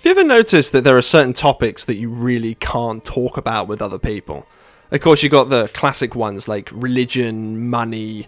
Have you ever noticed that there are certain topics that you really can't talk about with other people? Of course, you got the classic ones like religion, money,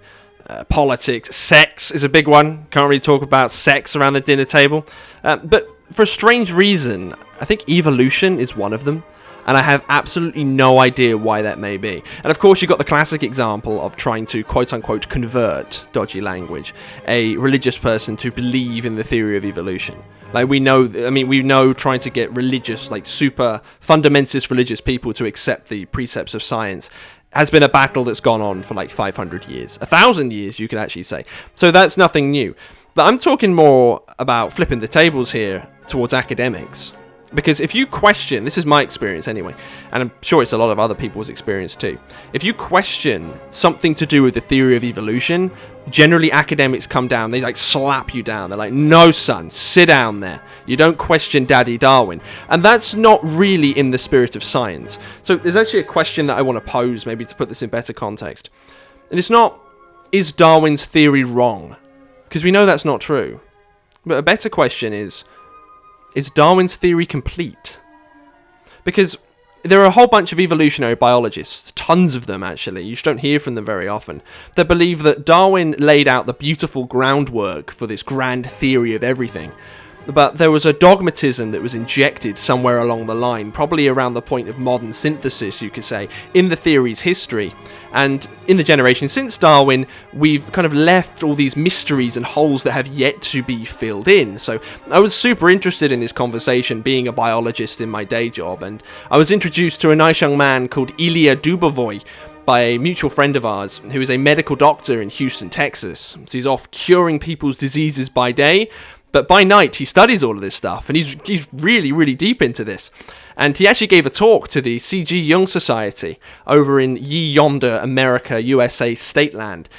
politics, sex is a big one. Can't really talk about sex around the dinner table. But for a strange reason, I think evolution is one of them. And I have absolutely no idea why that may be. And of course, you got the classic example of trying to, quote-unquote, convert, dodgy language, a religious person to believe in the theory of evolution. Like, we know trying to get religious, like super fundamentalist religious people to accept the precepts of science has been a battle that's gone on for like 500 years. 1,000 years, you could actually say. So that's nothing new. But I'm talking more about flipping the tables here towards academics. Because if you question, this is my experience anyway, and I'm sure it's a lot of other people's experience too. If you question something to do with the theory of evolution, generally academics come down, they like slap you down. They're like, no son, sit down there. You don't question Daddy Darwin. And that's not really in the spirit of science. So there's actually a question that I want to pose, maybe to put this in better context. And it's not, is Darwin's theory wrong? Because we know that's not true. But a better question is Darwin's theory complete? Because there are a whole bunch of evolutionary biologists, tons of them actually, you just don't hear from them very often, that believe that Darwin laid out the beautiful groundwork for this grand theory of everything. But there was a dogmatism that was injected somewhere along the line, probably around the point of modern synthesis, you could say, in the theory's history. And in the generation since Darwin, we've kind of left all these mysteries and holes that have yet to be filled in. So I was super interested in this conversation, being a biologist in my day job, and I was introduced to a nice young man called Ilya Dubovoy by a mutual friend of ours who is a medical doctor in Houston, Texas. So he's off curing people's diseases by day, but by night, he studies all of this stuff, and he's really, really deep into this. And he actually gave a talk to the C.G. Jung Society over in ye yonder America, USA state land,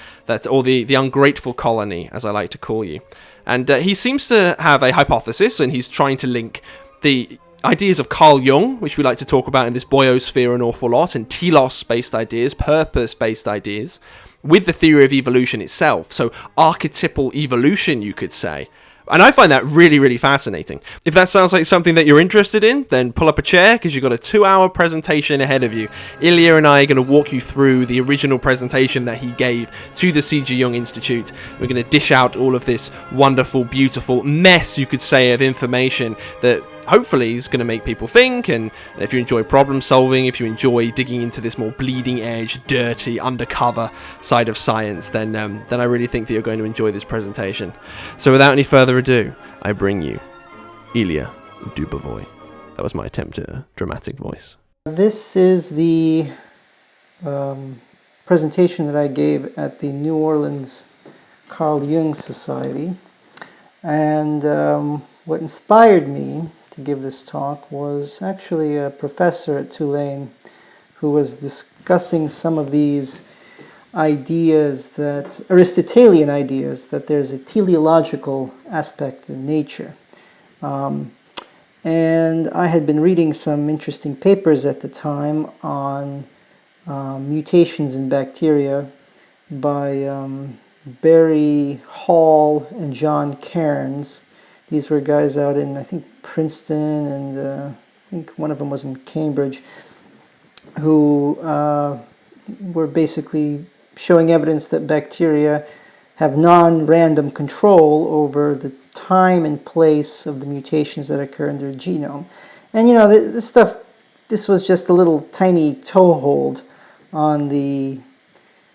or the ungrateful colony, as I like to call you. And he seems to have a hypothesis, and he's trying to link the ideas of Carl Jung, which we like to talk about in this boyosphere an awful lot, and telos-based ideas, purpose-based ideas, with the theory of evolution itself. So archetypal evolution, you could say. And I find that really, really fascinating. If that sounds like something that you're interested in, then pull up a chair, because you've got a 2-hour presentation ahead of you. Ilya and I are going to walk you through the original presentation that he gave to the C.G. Jung Institute. We're going to dish out all of this wonderful, beautiful mess, you could say, of information that hopefully is going to make people think. And if you enjoy problem solving, if you enjoy digging into this more bleeding edge, dirty, undercover side of science, then I really think that you're going to enjoy this presentation. So without any further ado, I bring you Ilya Dubovoy. That was my attempt at a dramatic voice. This is the presentation that I gave at the New Orleans Carl Jung Society. And what inspired me to give this talk was actually a professor at Tulane who was discussing some of these ideas, that Aristotelian ideas, that there's a teleological aspect in nature. And I had been reading some interesting papers at the time on mutations in bacteria by Barry Hall and John Cairns. These were guys out in, I think, Princeton, and I think one of them was in Cambridge, who were basically showing evidence that bacteria have non-random control over the time and place of the mutations that occur in their genome. And, you know, this was just a little tiny toehold on the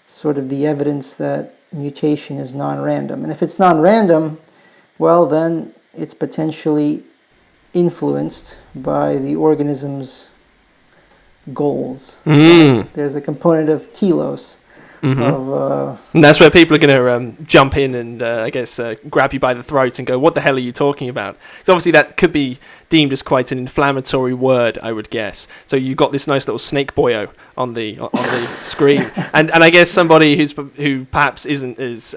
sort of the evidence that mutation is non-random. And if it's non-random, well, then it's potentially influenced by the organism's goals. There's a component of telos. And that's where people are going to jump in and, I guess, grab you by the throat and go, what the hell are you talking about? Because obviously that could be deemed as quite an inflammatory word, I would guess. So you've got this nice little snake boyo on the screen. And I guess somebody who perhaps isn't as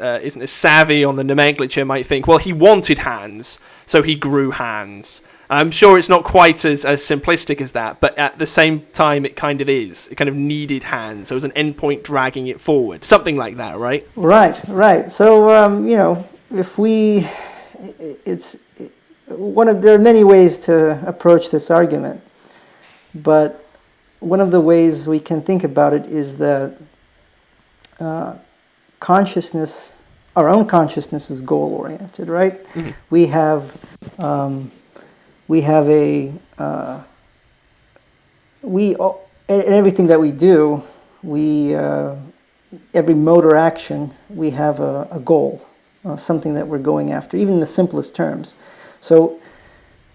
savvy on the nomenclature might think, well, he wanted hands, so he grew hands. I'm sure it's not quite as simplistic as that, but at the same time, it kind of is. It kind of needed hands. There was an endpoint dragging it forward. Something like that, right? Right. So, you know, there are many ways to approach this argument, but one of the ways we can think about it is that consciousness, our own consciousness, is goal-oriented, right? Mm-hmm. We have everything that we do, every motor action, we have a goal, something that we're going after, even in the simplest terms. So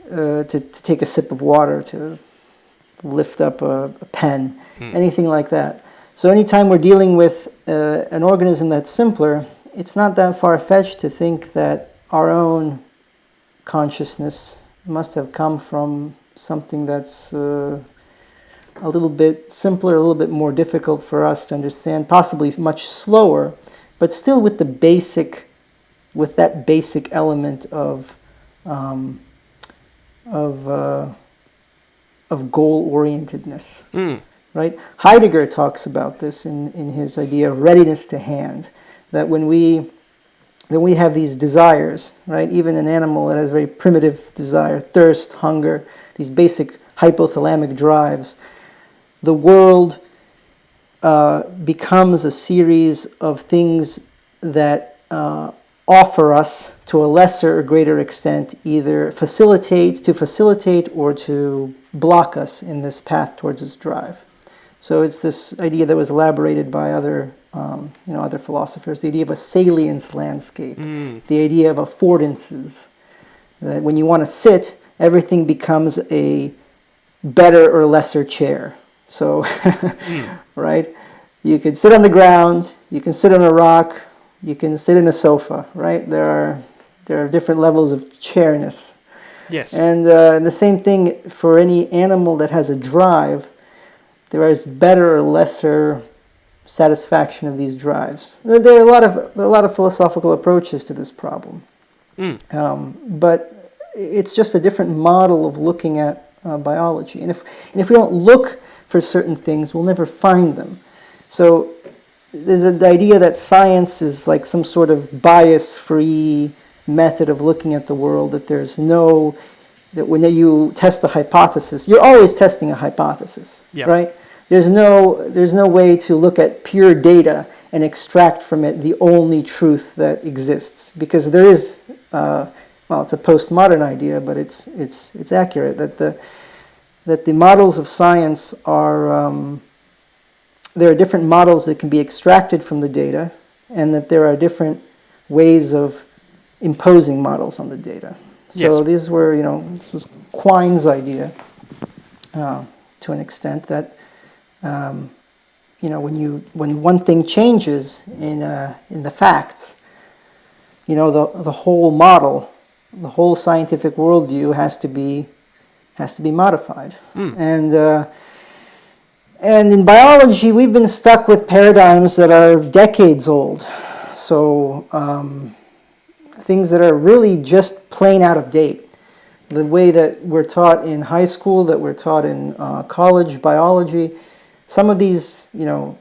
to take a sip of water, to lift up a pen, anything like that. So anytime we're dealing with an organism that's simpler, it's not that far-fetched to think that our own consciousness must have come from something that's a little bit simpler, a little bit more difficult for us to understand, possibly much slower, but still with that basic element of goal-orientedness, right? Heidegger talks about this in his idea of readiness to hand, that when we have these desires, right? Even an animal that has very primitive desire, thirst, hunger, these basic hypothalamic drives, the world becomes a series of things that offer us, to a lesser or greater extent, either facilitate or to block us in this path towards this drive. So it's this idea that was elaborated by other philosophers, the idea of a salience landscape, the idea of affordances, that when you want to sit, everything becomes a better or lesser chair. So, right? You can sit on the ground, you can sit on a rock, you can sit in a sofa, right? There are different levels of chairness. Yes. And the same thing for any animal that has a drive. There is better or lesser satisfaction of these drives. There are a lot of philosophical approaches to this problem, but it's just a different model of looking at biology. And if we don't look for certain things, we'll never find them. So there's the idea that science is like some sort of bias-free method of looking at the world, that when you test a hypothesis, you're always testing a hypothesis, right? There's no way to look at pure data and extract from it the only truth that exists, because there is, it's a postmodern idea, but it's accurate that the models of science are there are different models that can be extracted from the data, and that there are different ways of imposing models on the data. So this was Quine's idea to an extent, that when one thing changes in the facts, the whole model, the whole scientific worldview has to be modified. And in biology, we've been stuck with paradigms that are decades old. So things that are really just plain out of date. The way that we're taught in high school, that we're taught in college biology, some of these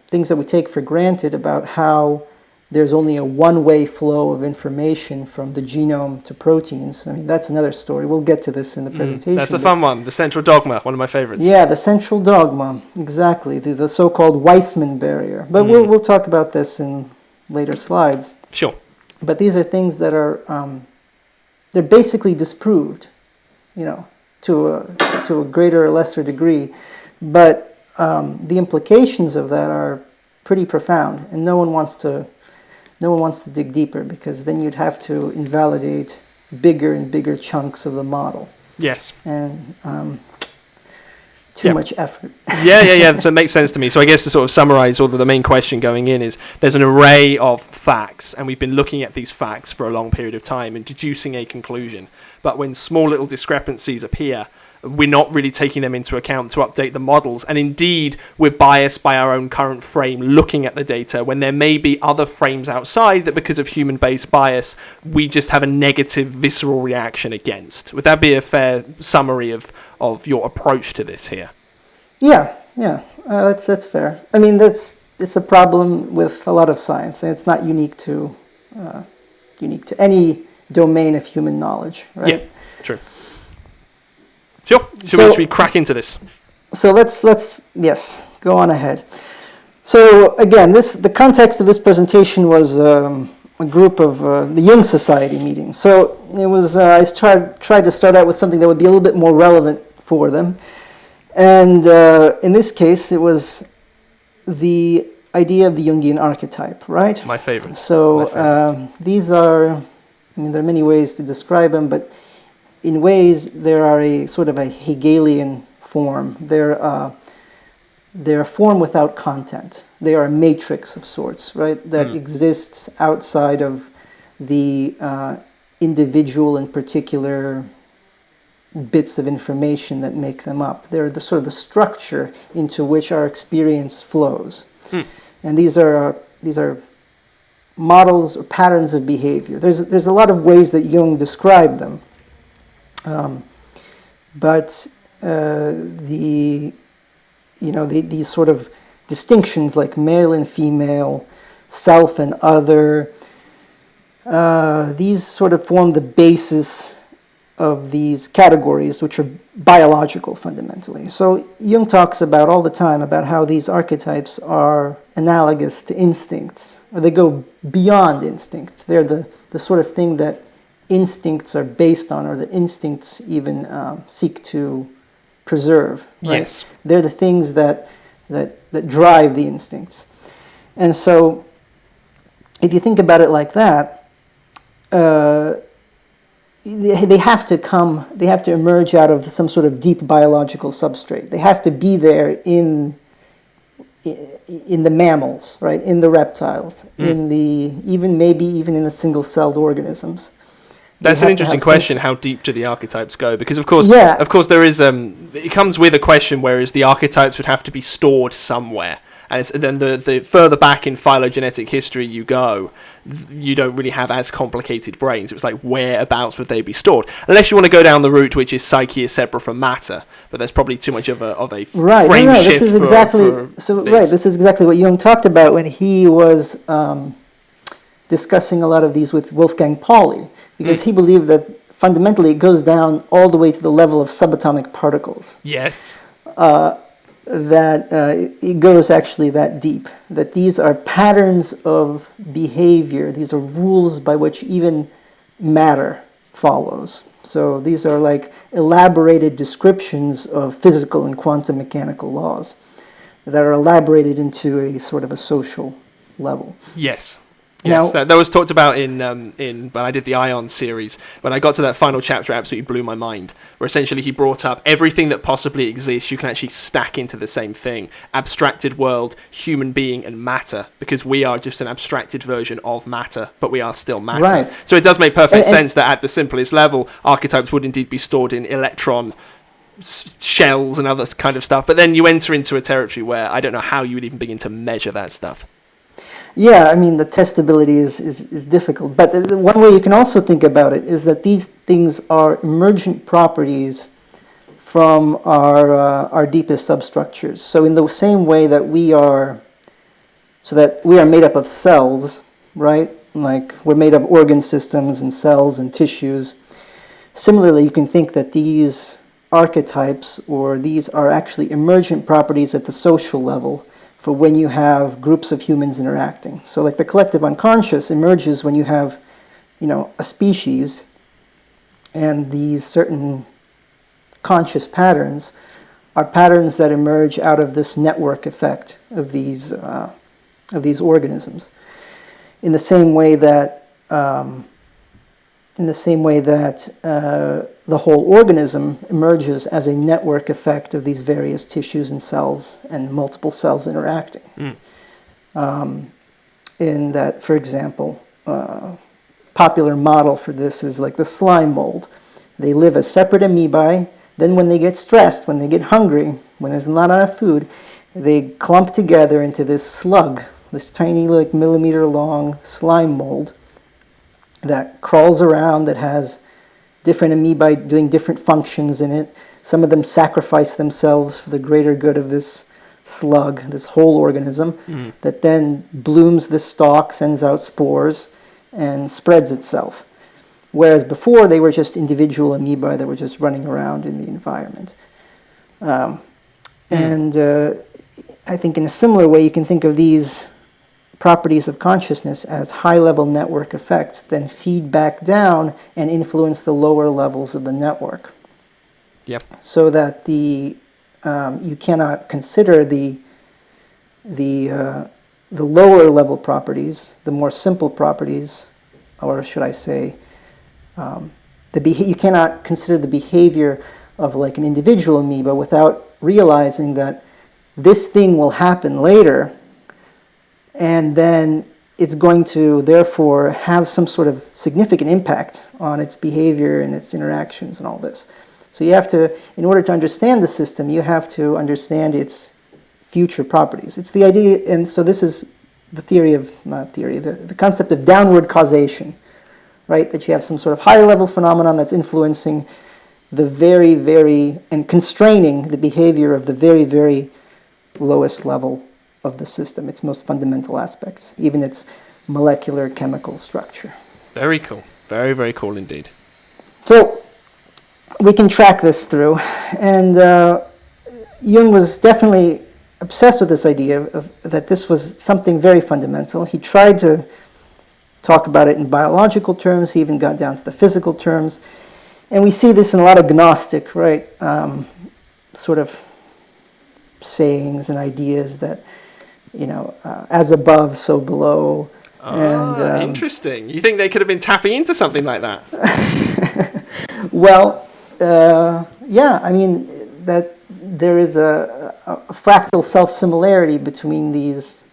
things that we take for granted about how there's only a one-way flow of information from the genome to proteins. I mean, that's another story. We'll get to this in the presentation. That's a fun one. The central dogma, one of my favorites. Yeah, the central dogma, exactly. The so-called Weissman barrier. But we'll talk about this in later slides. Sure. But these are things that are they're basically disproved, to a greater or lesser degree. But the implications of that are pretty profound, and no one wants to dig deeper, because then you'd have to invalidate bigger and bigger chunks of the model. Yes. And too much effort. Yeah. So it makes sense to me. So I guess to sort of summarize, the main question going in is, there's an array of facts, and we've been looking at these facts for a long period of time and deducing a conclusion. But when small little discrepancies appear, we're not really taking them into account to update the models. And indeed, we're biased by our own current frame looking at the data, when there may be other frames outside that, because of human-based bias, we just have a negative visceral reaction against. Would that be a fair summary of your approach to this here? Yeah. That's fair. I mean, it's a problem with a lot of science, and it's not unique to any domain of human knowledge, right? True. Sure. Should we crack into this? So let's go on ahead. So again, the context of this presentation was a group of the Jung Society meeting. So it was I tried to start out with something that would be a little bit more relevant for them, and in this case, it was the idea of the Jungian archetype, right? My favorite. So these are, there are many ways to describe them, but in ways there are a sort of a Hegelian form. They're a form without content. They are a matrix of sorts, right, that exists outside of the individual and particular bits of information that make them up. They're the sort of the structure into which our experience flows. And these are models or patterns of behavior. There's a lot of ways that Jung described them, but these sort of distinctions like male and female, self and other, these sort of form the basis of these categories, which are biological fundamentally. So Jung talks about all the time about how these archetypes are analogous to instincts, or they go beyond instincts. They're the sort of thing that instincts are based on, or that instincts even seek to preserve. Right? Yes. They're the things that drive the instincts. And so if you think about it like that, they have to emerge out of some sort of deep biological substrate. They have to be there in the mammals, right? In the reptiles, maybe even in the single-celled organisms. That's an interesting question. How deep do the archetypes go? Because of course there is. It comes with a question. Whereas the archetypes would have to be stored somewhere, and then the further back in phylogenetic history you go, you don't really have as complicated brains. It was like whereabouts would they be stored? Unless you want to go down the route which is psyche is separate from matter, but there's probably too much of a right. frame shift. This is exactly This is exactly what Jung talked about when he was discussing a lot of these with Wolfgang Pauli, because he believed that fundamentally it goes down all the way to the level of subatomic particles. Yes. It goes actually that deep, that these are patterns of behavior, these are rules by which even matter follows. So these are like elaborated descriptions of physical and quantum mechanical laws that are elaborated into a sort of a social level. Yes. Yes, that was talked about in when I did the Ion series. When I got to that final chapter, it absolutely blew my mind. Where essentially he brought up everything that possibly exists, you can actually stack into the same thing. Abstracted world, human being, and matter. Because we are just an abstracted version of matter, but we are still matter. Right. So it does make perfect sense that at the simplest level, archetypes would indeed be stored in electron shells and other kind of stuff. But then you enter into a territory where I don't know how you would even begin to measure that stuff. Yeah, the testability is difficult. But the one way you can also think about it is that these things are emergent properties from our deepest substructures. So in the same way that we are made up of cells, right? Like we're made of organ systems and cells and tissues. Similarly, you can think that these archetypes, or these are actually emergent properties at the social level, for when you have groups of humans interacting. So like the collective unconscious emerges when you have, a species, and these certain conscious patterns are patterns that emerge out of this network effect of these organisms. In the same way that the whole organism emerges as a network effect of these various tissues and cells and multiple cells interacting. In that, for example, popular model for this is like the slime mold. They live as separate amoebae. Then when they get stressed, when they get hungry, when there's not enough food, they clump together into this slug, this tiny like millimeter long slime mold that crawls around, that has different amoebae doing different functions in it. Some of them sacrifice themselves for the greater good of this slug, this whole organism, that then blooms the stalk, sends out spores, and spreads itself. Whereas before they were just individual amoeba that were just running around in the environment. And I think in a similar way you can think of these properties of consciousness as high-level network effects, then feed back down and influence the lower levels of the network. Yep. So that you cannot consider the lower level properties, the more simple properties, or should I say, you cannot consider the behavior of like an individual amoeba without realizing that this thing will happen later, and then it's going to therefore have some sort of significant impact on its behavior and its interactions and all this. So you have to, in order to understand the system, you have to understand its future properties. It's the idea, and so this is the theory of, not theory, the concept of downward causation, right? That you have some sort of higher level phenomenon that's influencing the very, very, and constraining the behavior of the very, very lowest level of the system, its most fundamental aspects, even its molecular chemical structure. Very cool. Very, very cool indeed. So we can track this through, and Jung was definitely obsessed with this idea of that this was something very fundamental. He tried to talk about it in biological terms. He even got down to the physical terms, and we see this in a lot of Gnostic, right, sort of sayings and ideas that, as above, so below. And interesting. You think they could have been tapping into something like that? Well, yeah, I mean, that there is a fractal self-similarity between these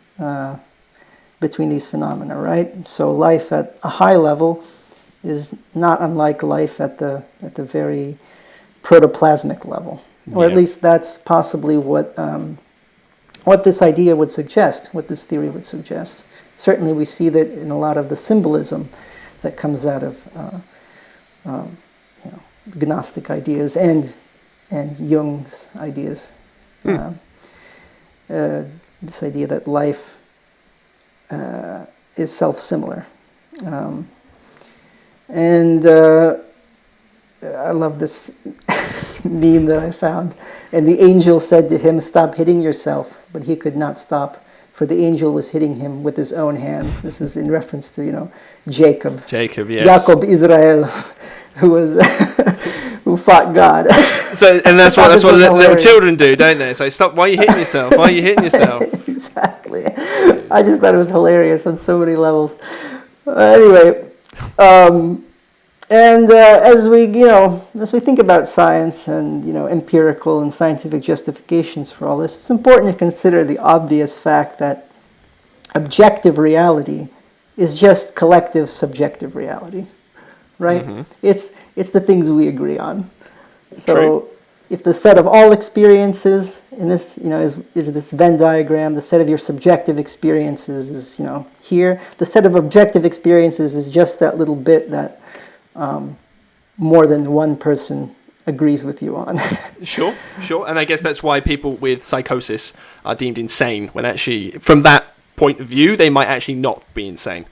phenomena, right? So life at a high level is not unlike life at the very protoplasmic level, or at least that's possibly what this idea would suggest, what this theory would suggest. Certainly, we see that in a lot of the symbolism that comes out of Gnostic ideas and Jung's ideas. This idea that life is self-similar. And I love this meme that I found. And the angel said to him, "Stop hitting yourself." But he could not stop, for the angel was hitting him with his own hands. This is in reference to, Jacob. Jacob, yes. Jacob Israel, who was who fought God. So, and that's what little children do, don't they? So stop. Why are you hitting yourself? Why are you hitting yourself? Exactly. I just thought it was hilarious on so many levels. Anyway, and as we think about science and empirical and scientific justifications for all this, it's important to consider the obvious fact that objective reality is just collective subjective reality, right? Mm-hmm. It's the things we agree on. So true. If the set of all experiences in this, is this Venn diagram, the set of your subjective experiences is, here. The set of objective experiences is just that little bit that more than one person agrees with you on. Sure. And I guess that's why people with psychosis are deemed insane, when actually, from that point of view, they might actually not be insane.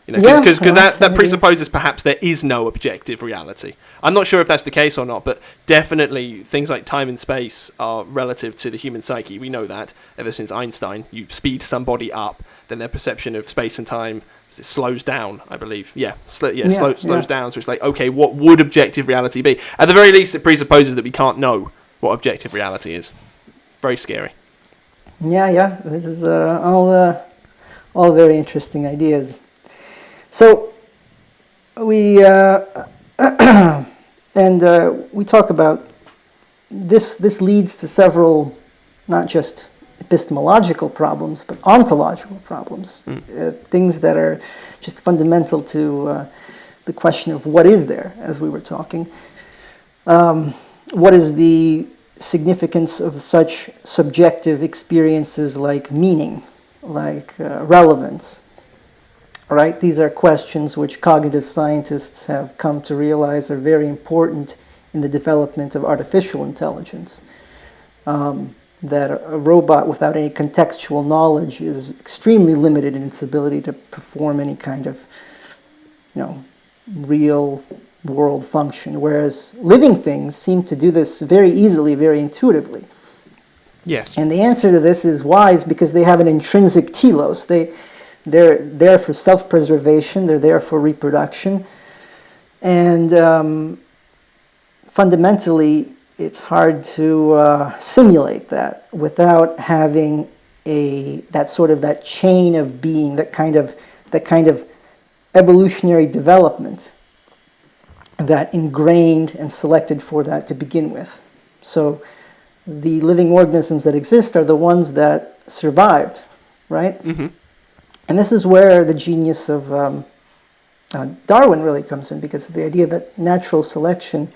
Because that presupposes perhaps there is no objective reality. I'm not sure if that's the case or not, but definitely things like time and space are relative to the human psyche. We know that ever since Einstein. You speed somebody up, then their perception of space and time slows down, I believe. Slows down. So it's like, okay, what would objective reality be? At the very least, it presupposes that we can't know what objective reality is. Very scary. Yeah. This is all very interesting ideas. So we we talk about this. This leads to several, not just epistemological problems, but ontological problems. Things that are just fundamental to the question of what is there, as we were talking. What is the significance of such subjective experiences like meaning, like relevance? Right? These are questions which cognitive scientists have come to realize are very important in the development of artificial intelligence. That a robot without any contextual knowledge is extremely limited in its ability to perform any kind of, real world function, whereas living things seem to do this very easily, very intuitively. Yes. And the answer to this is why is because they have an intrinsic telos. They're there for self-preservation, they're there for reproduction, and fundamentally it's hard to simulate that without having that chain of being, that kind of evolutionary development that ingrained and selected for that to begin with. So the living organisms that exist are the ones that survived, right? Mm-hmm. And this is where the genius of Darwin really comes in, because of the idea that natural selection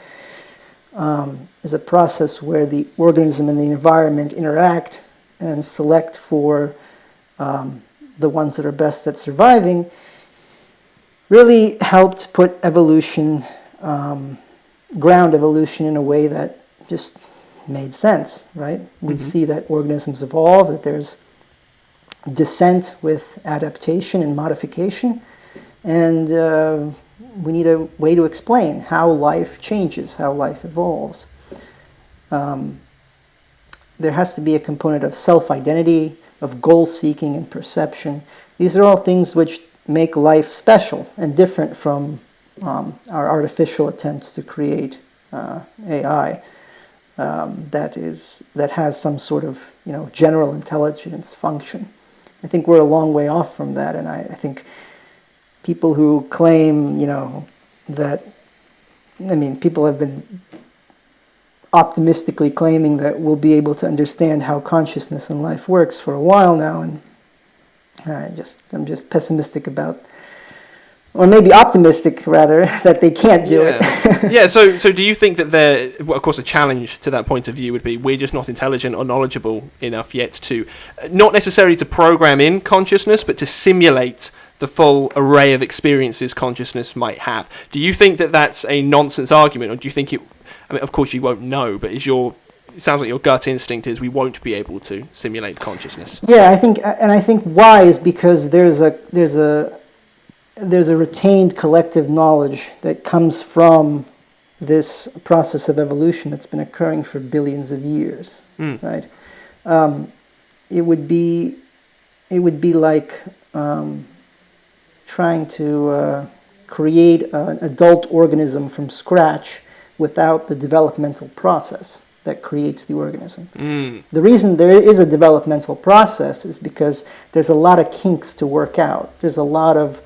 is a process where the organism and the environment interact and select for the ones that are best at surviving, really helped put evolution, ground evolution in a way that just made sense, right? We see that organisms evolve, that there's descent with adaptation and modification, and we need a way to explain how life changes, how life evolves. There has to be a component of self-identity, of goal-seeking and perception. These are all things which make life special and different from our artificial attempts to create AI that has some sort of general intelligence function. I think we're a long way off from that, and I think people who claim that, people have been optimistically claiming that we'll be able to understand how consciousness and life works for a while now, and I'm just pessimistic about, or maybe optimistic rather, that they can't do it. Yeah. So do you think that of course, a challenge to that point of view would be we're just not intelligent or knowledgeable enough yet to, not necessarily to program in consciousness, but to simulate the full array of experiences consciousness might have? Do you think that that's a nonsense argument, or do you think it? I mean, of course you won't know, but it sounds like your gut instinct is we won't be able to simulate consciousness. Yeah, I think why is because there's a retained collective knowledge that comes from this process of evolution that's been occurring for billions of years, right? It would be like trying to create an adult organism from scratch without the developmental process that creates the organism. The reason there is a developmental process is because there's a lot of kinks to work out. There's a lot of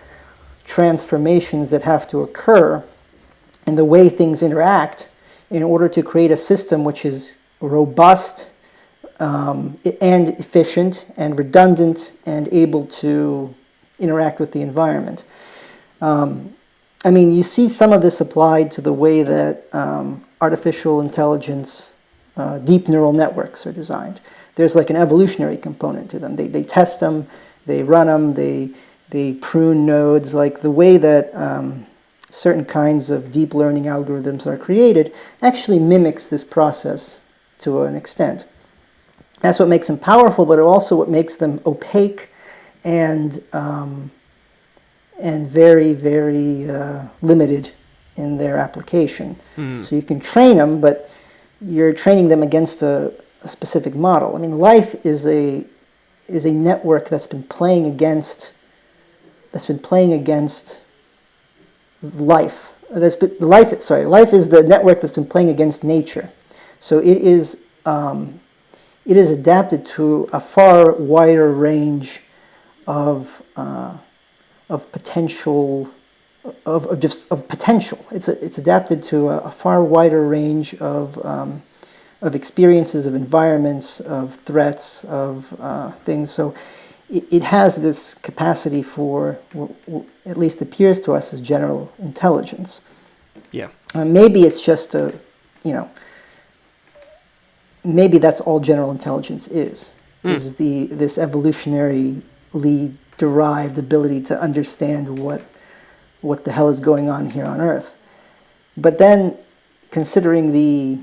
transformations that have to occur in the way things interact in order to create a system which is robust and efficient and redundant and able to interact with the environment. You see some of this applied to the way that artificial intelligence, deep neural networks are designed. There's like an evolutionary component to them. They test them, they run them, they prune nodes, like the way that certain kinds of deep learning algorithms are created actually mimics this process to an extent. That's what makes them powerful, but also what makes them opaque and very, very limited in their application. So you can train them, but you're training them against a specific model. Life is a network that's been playing against life. Life is the network that's been playing against nature. So it is adapted to a far wider range of potential, of potential. It's adapted to a far wider range of experiences, of environments, of threats, of things. So it has this capacity for what at least appears to us as general intelligence. Yeah. Maybe it's just maybe that's all general intelligence is this evolutionarily derived ability to understand what the hell is going on here on Earth. But then, considering the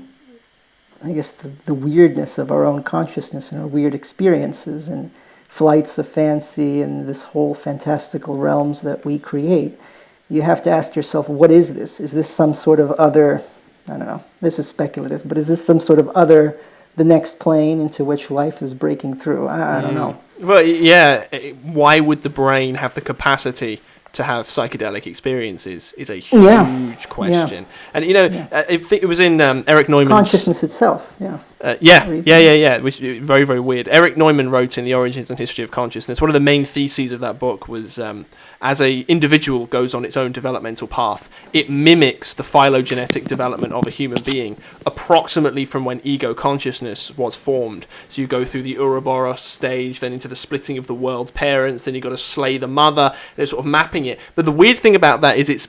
weirdness of our own consciousness and our weird experiences and flights of fancy and this whole fantastical realms that we create, you have to ask yourself, what is this? Is this some sort of other, I don't know, this is speculative, but is this some sort of other, the next plane into which life is breaking through? I don't know. Well, yeah, why would the brain have the capacity to have psychedelic experiences is a huge question. And, you know, I think it was in Eric Neumann's... Consciousness itself, which is very, very weird. Eric Neumann wrote in The Origins and History of Consciousness, one of the main theses of that book was as a individual goes on its own developmental path, it mimics the phylogenetic development of a human being, approximately from when ego consciousness was formed. So you go through the Ouroboros stage, then into the splitting of the world's parents, then you've got to slay the mother, and it's sort of mapping it. But the weird thing about that is it's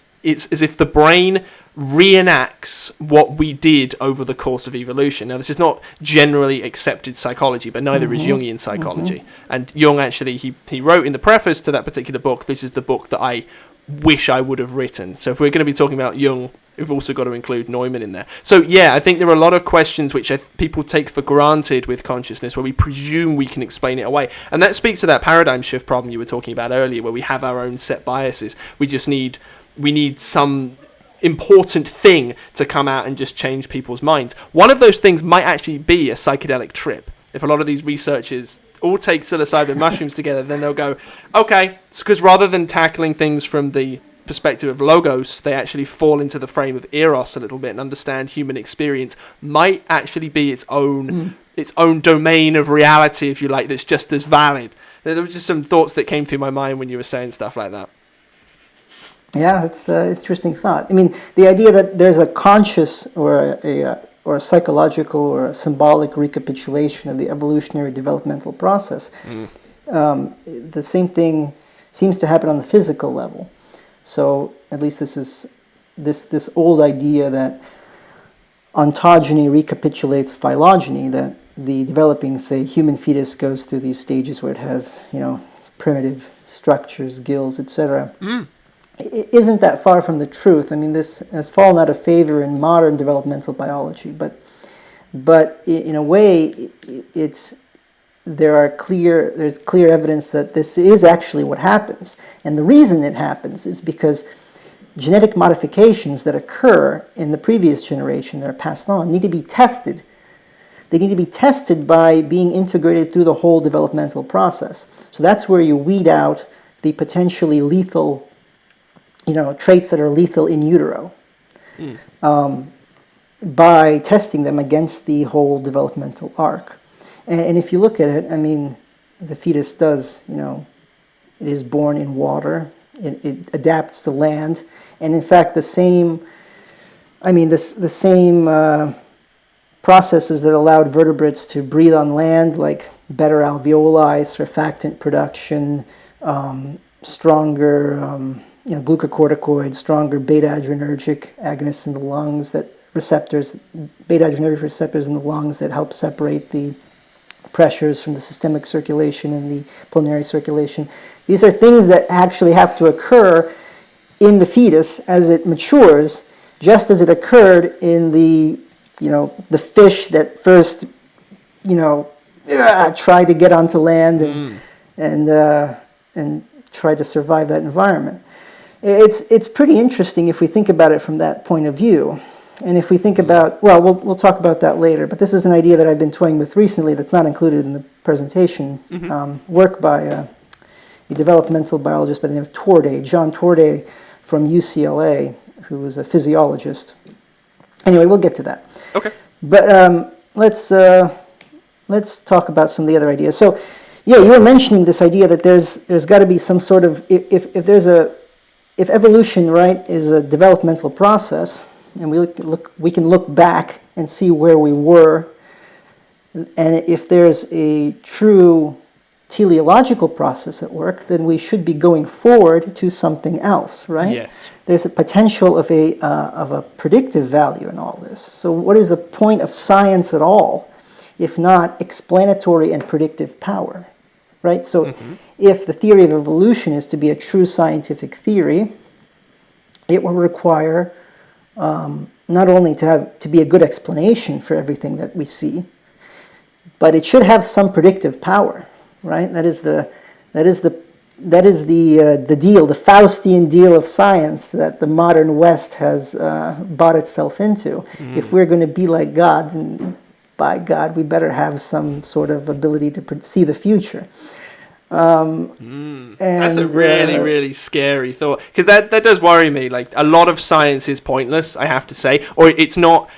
as if the brain reenacts what we did over the course of evolution. Now, this is not generally accepted psychology, but neither is Jungian psychology. And Jung actually, he wrote in the preface to that particular book, this is the book that I wish I would have written. So if we're going to be talking about Jung, we've also got to include Neumann in there. So yeah, I think there are a lot of questions which people take for granted with consciousness, where we presume we can explain it away. And that speaks to that paradigm shift problem you were talking about earlier, where we have our own set biases. We need some important thing to come out and just change people's minds. One of those things might actually be a psychedelic trip. If a lot of these researchers all take psilocybin mushrooms together, then they'll go, okay, because rather than tackling things from the perspective of logos, they actually fall into the frame of eros a little bit and understand human experience might actually be its own domain of reality, if you like, that's just as valid. There were just some thoughts that came through my mind when you were saying stuff like that. Yeah, it's an interesting thought. I mean, the idea that there's a conscious or a psychological or a symbolic recapitulation of the evolutionary developmental process, the same thing seems to happen on the physical level. So at least this is this old idea that ontogeny recapitulates phylogeny, that the developing, say, human fetus goes through these stages where it has, primitive structures, gills, etc. It isn't that far from the truth. I mean, this has fallen out of favor in modern developmental biology, but in a way, there's clear evidence that this is actually what happens. And the reason it happens is because genetic modifications that occur in the previous generation that are passed on need to be tested. They need to be tested by being integrated through the whole developmental process. So that's where you weed out the potentially lethal traits that are lethal in utero by testing them against the whole developmental arc. And if you look at it, I mean, the fetus does, it is born in water, it adapts to land, and in fact the same processes that allowed vertebrates to breathe on land, like better alveoli, surfactant production, stronger glucocorticoids, stronger beta-adrenergic agonists in the lungs, beta-adrenergic receptors in the lungs that help separate the pressures from the systemic circulation and the pulmonary circulation. These are things that actually have to occur in the fetus as it matures, just as it occurred in the fish that first, tried to get onto land and try to survive that environment. It's pretty interesting if we think about it from that point of view. And if we think about, we'll talk about that later, but this is an idea that I've been toying with recently that's not included in the presentation. Work by a developmental biologist by the name of John Torday from UCLA, who was a physiologist. Anyway, we'll get to that. Okay. But let's talk about some of the other ideas. So, yeah, you were mentioning this idea that there's got to be some sort of, if evolution, right, is a developmental process, and we can look back and see where we were, and if there's a true teleological process at work, then we should be going forward to something else, right? Yes. There's a potential of a predictive value in all this. So what is the point of science at all, if not explanatory and predictive power, right? So if the theory of evolution is to be a true scientific theory, it will require not only to be a good explanation for everything that we see, but it should have some predictive power, right? That is the that is the deal, the Faustian deal of science that the modern West has bought itself into. If we're going to be like God, then by God, we better have some sort of ability to see the future. That's a really, really scary thought, because that does worry me. Like, a lot of science is pointless, I have to say, or it's not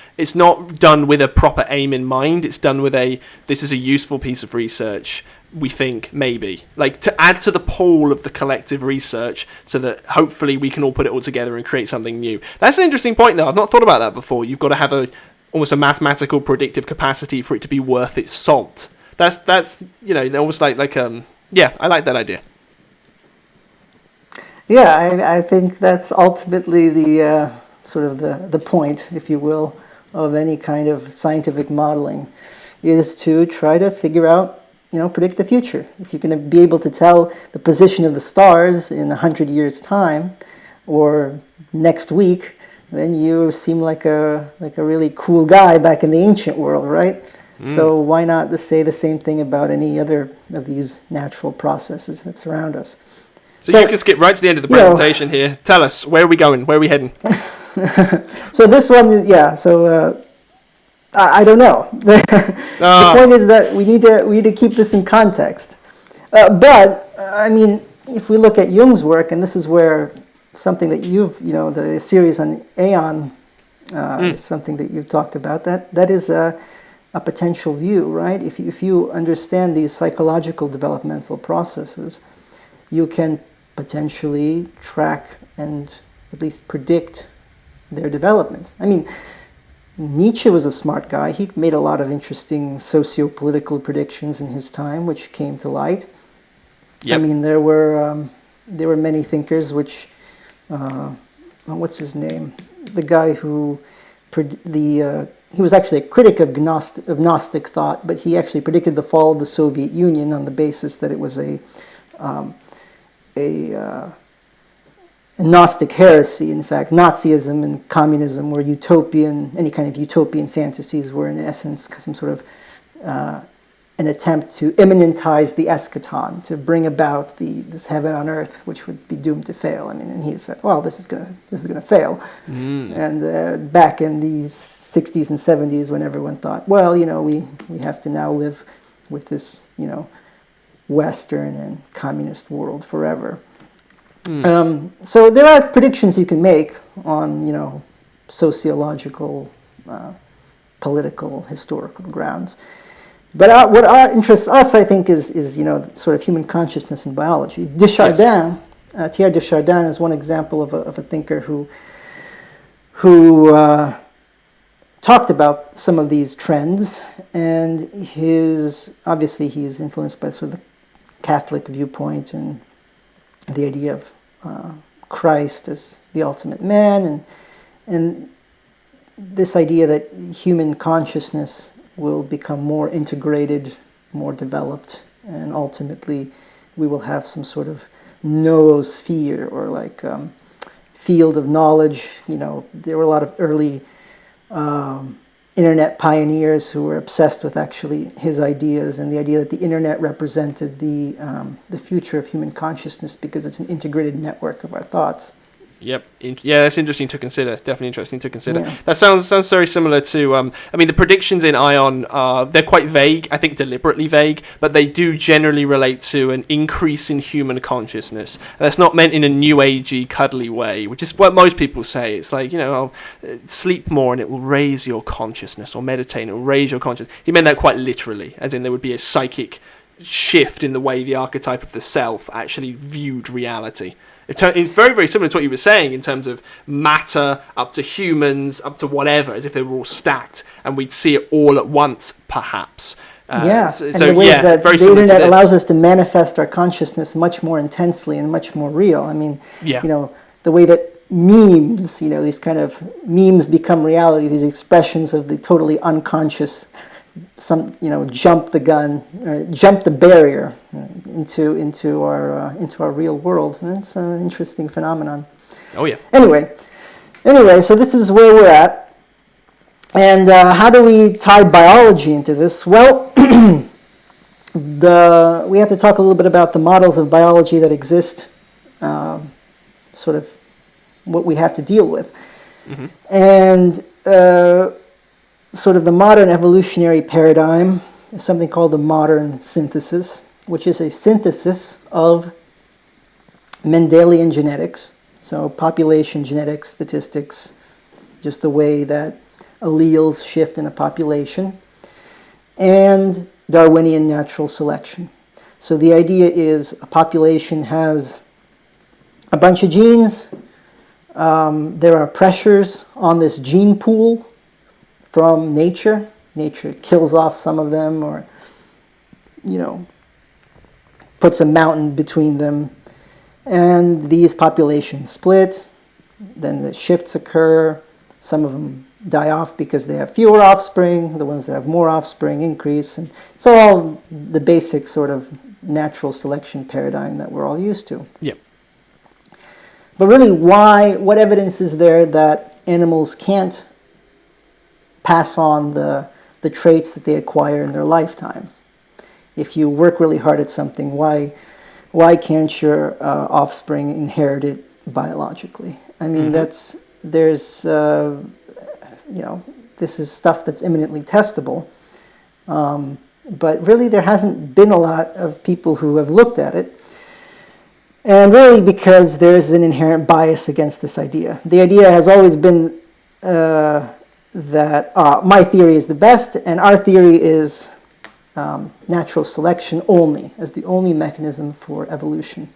done with a proper aim in mind. It's done with this is a useful piece of research, we think, maybe, like, to add to the pool of the collective research, so that hopefully we can all put it all together and create something new. That's an interesting point, though. I've not thought about that before. You've got to have almost a mathematical predictive capacity for it to be worth its salt. That's almost like yeah, I like that idea. Yeah, I think that's ultimately the sort of the point, if you will, of any kind of scientific modeling, is to try to figure out, predict the future. If you're going to be able to tell the position of the stars in 100 years' time, or next week, then you seem like a really cool guy back in the ancient world, right? So why not say the same thing about any other of these natural processes that surround us? So you can skip right to the end of the presentation here. Tell us, where are we going? Where are we heading? So this one, yeah. So I don't know. The point is that we need to keep this in context. But I mean, if we look at Jung's work, and this is where something that the series on Aeon is something that you've talked about. That is a potential view, right? If you understand these psychological developmental processes, you can potentially track and at least predict their development. I mean, Nietzsche was a smart guy. He made a lot of interesting socio-political predictions in his time, which came to light. Yep. I mean, there were many thinkers. Which what's his name? The guy who he was actually a critic of Gnostic thought, but he actually predicted the fall of the Soviet Union on the basis that it was a Gnostic heresy. In fact, Nazism and communism were any kind of utopian fantasies were in essence some sort of an attempt to immanentize the eschaton, to bring about this heaven on earth, which would be doomed to fail. I mean, and he said, well, this is gonna fail. And back in the 60s and 70s, when everyone thought, well, we have to now live with this, Western and communist world forever. So there are predictions you can make on, sociological, political, historical grounds. But what interests us, I think, is sort of human consciousness in biology. Desjardins, Thierry Desjardins, is one example of a thinker who talked about some of these trends, and obviously he's influenced by sort of the Catholic viewpoint and the idea of Christ as the ultimate man, and this idea that human consciousness will become more integrated, more developed, and ultimately we will have some sort of noosphere, or like field of knowledge. There were a lot of early internet pioneers who were obsessed with actually his ideas, and the idea that the internet represented the future of human consciousness because it's an integrated network of our thoughts. Yep. Yeah, that's interesting to consider. Definitely interesting to consider. Yeah. That sounds very similar to, the predictions in Ion, they're quite vague, I think deliberately vague, but they do generally relate to an increase in human consciousness. And that's not meant in a new agey, cuddly way, which is what most people say. It's like, sleep more and it will raise your consciousness, or meditate and it will raise your consciousness. He meant that quite literally, as in there would be a psychic shift in the way the archetype of the self actually viewed reality. It's very, very similar to what you were saying in terms of matter up to humans, up to whatever, as if they were all stacked, and we'd see it all at once, perhaps. And the way that the internet allows us to manifest our consciousness much more intensely and much more real. I mean, the way that memes, these kind of memes become reality, these expressions of the totally unconscious, jump the gun, or jump the barrier into our real world. And it's an interesting phenomenon. Oh yeah. Anyway, so this is where we're at, and how do we tie biology into this? Well, We have to talk a little bit about the models of biology that exist, sort of what we have to deal with. Mm-hmm. And sort of the modern evolutionary paradigm is something called the modern synthesis, which is a synthesis of Mendelian genetics, so population genetics, statistics, just the way that alleles shift in a population, and Darwinian natural selection. So the idea is a population has a bunch of genes. There are pressures on this gene pool from nature. Nature kills off some of them, or, puts a mountain between them. And these populations split. Then the shifts occur. Some of them die off because they have fewer offspring. The ones that have more offspring increase. And it's all the basic sort of natural selection paradigm that we're all used to. Yep. But really, what evidence is there that animals can't pass on the traits that they acquire in their lifetime? If you work really hard at something, why can't your offspring inherit it biologically? I mean, Mm-hmm. this is stuff that's eminently testable. But really, there hasn't been a lot of people who have looked at it. And really because there's an inherent bias against this idea. The idea has always been that my theory is the best, and our theory is natural selection only, as the only mechanism for evolution,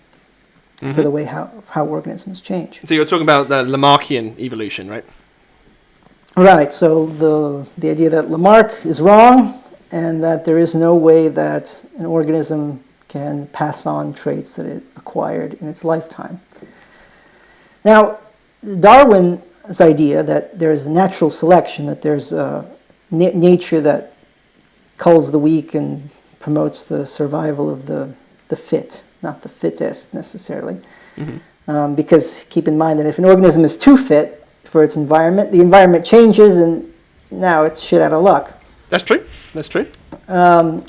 Mm-hmm. for the way how organisms change. So you're talking about the Lamarckian evolution, right? Right, so the idea that Lamarck is wrong, and that there is no way that an organism can pass on traits that it acquired in its lifetime. Now, Darwin's idea that there's natural selection, that there's nature that culls the weak and promotes the survival of the fit, not the fittest necessarily. Mm-hmm. Because keep in mind that if an organism is too fit for its environment, the environment changes and now it's shit out of luck. That's true. That's true. The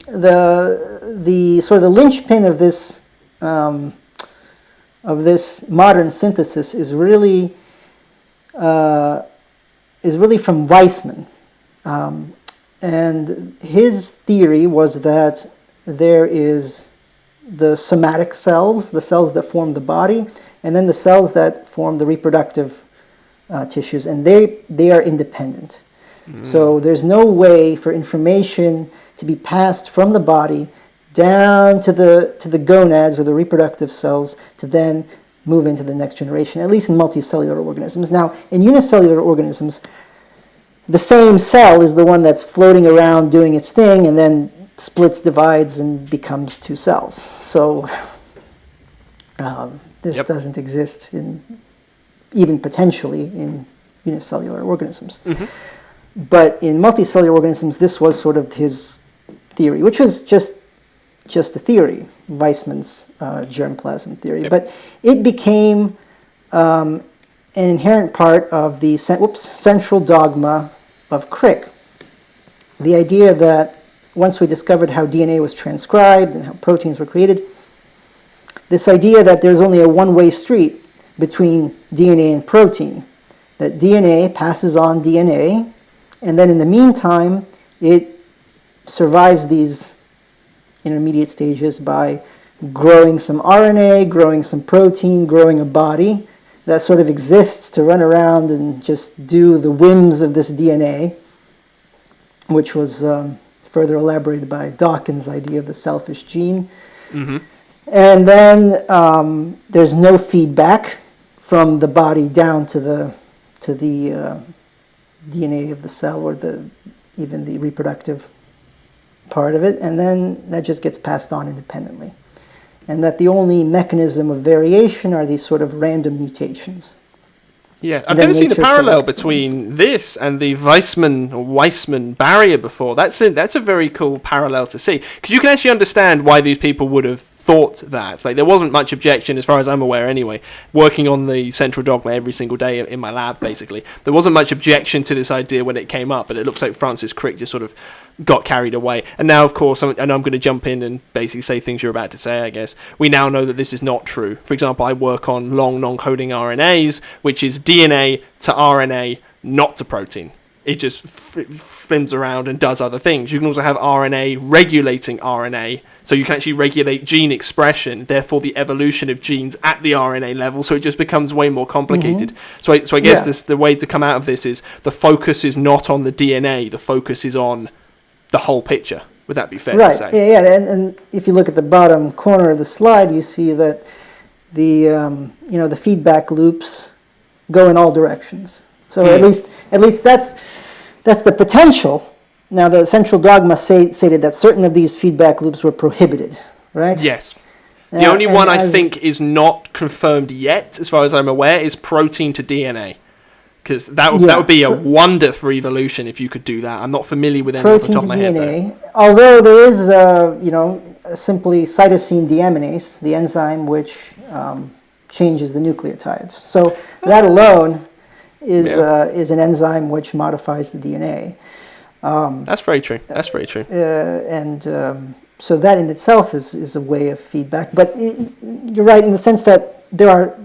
sort of the linchpin of this modern synthesis is really from Weissman, and his theory was that there is the somatic cells, the cells that form the body, and then the cells that form the reproductive tissues, and they are independent. So there's no way for information to be passed from the body down to the gonads or the reproductive cells to then move into the next generation, at least in multicellular organisms. Now, in unicellular organisms, the same cell is the one that's floating around doing its thing and then splits, divides, and becomes two cells. So this doesn't exist even potentially in unicellular organisms. Mm-hmm. But in multicellular organisms, this was sort of his theory, which was just a theory, Weissman's germplasm theory. Yep. But it became an inherent part of the central dogma of Crick. The idea that once we discovered how DNA was transcribed and how proteins were created, this idea that there's only a one-way street between DNA and protein, that DNA passes on DNA, and then in the meantime, it survives these intermediate stages by growing some RNA, growing some protein, growing a body that sort of exists to run around and just do the whims of this DNA, which was further elaborated by Dawkins' idea of the selfish gene. Mm-hmm. And then there's no feedback from the body down to the DNA of the cell, or even the reproductive part of it, and then that just gets passed on independently. And that the only mechanism of variation are these sort of random mutations. Yeah, I've never seen the parallel between this and the Weissman barrier before. That's a very cool parallel to see, because you can actually understand why these people would have thought that. Like, there wasn't much objection, as far as I'm aware anyway, working on the central dogma every single day in my lab, basically. There wasn't much objection to this idea when it came up, but it looks like Francis Crick just sort of got carried away. And now, of course, I'm going to jump in and basically say things you're about to say, I guess. We now know that this is not true. For example, I work on long non-coding RNAs, which is DNA to RNA, not to protein. It just flims around and does other things. You can also have RNA regulating RNA, so you can actually regulate gene expression, therefore the evolution of genes at the RNA level, so it just becomes way more complicated. So I guess the way to come out of this is the focus is not on the DNA, the focus is on the whole picture. Would that be fair to say? Yeah, and if you look at the bottom corner of the slide, you see that the the feedback loops go in all directions. So at least that's the potential. Now, the central dogma stated that certain of these feedback loops were prohibited, right? Yes. The only one I think is not confirmed yet, as far as I'm aware, is protein to DNA. Because that would be a wonder for evolution if you could do that. I'm not familiar with any off the top of my head. Protein to DNA, although there is, simply cytosine deaminase, the enzyme which changes the nucleotides. So that alone is an enzyme which modifies the DNA. That's very true. So that in itself is a way of feedback. But you're right in the sense that there are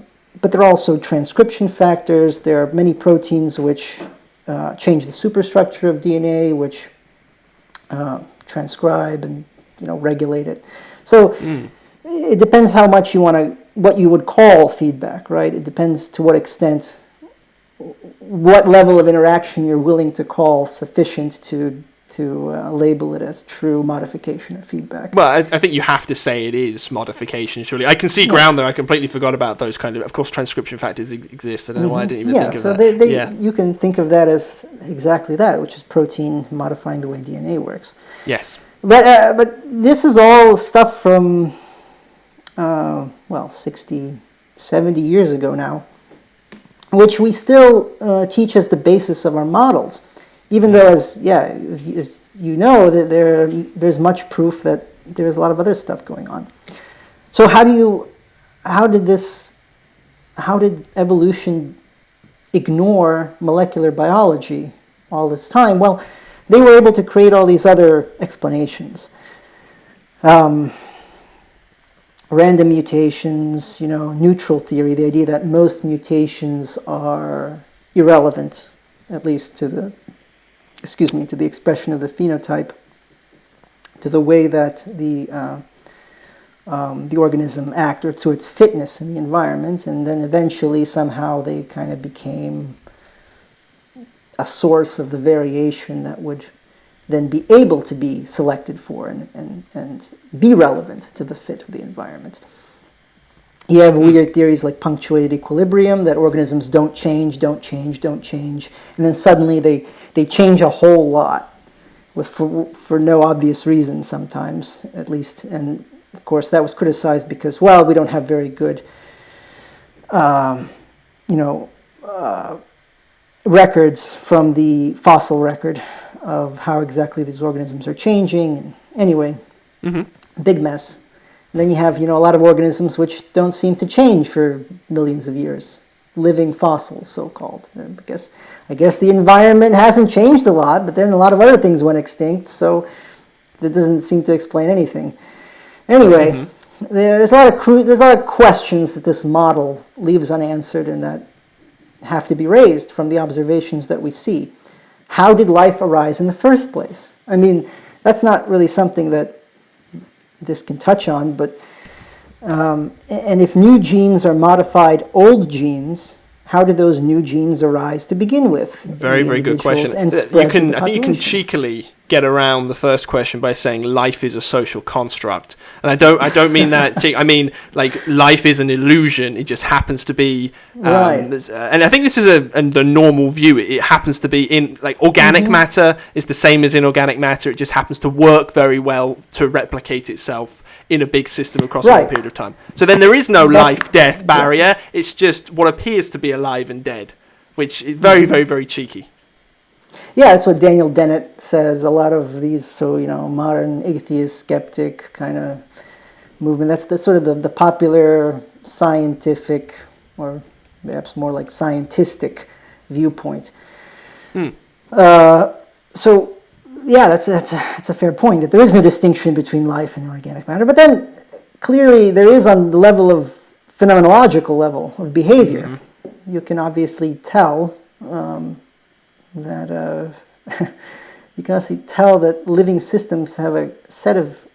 also transcription factors. There are many proteins which change the superstructure of DNA, which transcribe and regulate it. So it depends how much what you would call feedback, right? It depends to what extent, what level of interaction you're willing to call sufficient to label it as true modification or feedback. Well, I think you have to say it is modification, surely. I can see ground there. I completely forgot about those kind of course, transcription factors exist. I don't know why I didn't even think of that. You can think of that as exactly that, which is protein modifying the way DNA works. Yes. But this is all stuff from, 60, 70 years ago now, which we still teach as the basis of our models, even though, as you know, that there's much proof that there's a lot of other stuff going on. So how did evolution ignore molecular biology all this time? Well, they were able to create all these other explanations. Random mutations, neutral theory, the idea that most mutations are irrelevant, at least to the expression of the phenotype, to the way that the organism acts, or to its fitness in the environment, and then eventually somehow they kind of became a source of the variation that would then be able to be selected for and be relevant to the fit of the environment. You have weird theories like punctuated equilibrium, that organisms don't change, and then suddenly they change a whole lot for no obvious reason sometimes, at least. And of course that was criticized because, we don't have very good records from the fossil record of how exactly these organisms are changing. And anyway, big mess. And then you have, a lot of organisms which don't seem to change for millions of years. Living fossils, so-called. I guess the environment hasn't changed a lot, but then a lot of other things went extinct, so that doesn't seem to explain anything. Anyway, there's a lot of questions that this model leaves unanswered and that have to be raised from the observations that we see. How did life arise in the first place? I mean, that's not really something that this can touch on, but and if new genes are modified old genes, how did those new genes arise to begin with? Very, very good question. I think you can cheekily get around the first question by saying life is a social construct, and I don't mean that. I mean, like, life is an illusion. It just happens to be, right. And I think this is the normal view. It happens to be in, like, organic matter is the same as inorganic matter. It just happens to work very well to replicate itself in a big system across a long period of time. So then there is no life-death barrier. It's just what appears to be alive and dead, which is very, very, very cheeky. Yeah, that's what Daniel Dennett says. A lot of these, modern atheist, skeptic kind of movement. That's the sort of the popular scientific, or perhaps more like scientistic viewpoint. So, yeah, that's a fair point, that there is no distinction between life and organic matter. But then, clearly, there is on the level of phenomenological level of behavior. You can obviously tell that you can also tell that living systems have a set of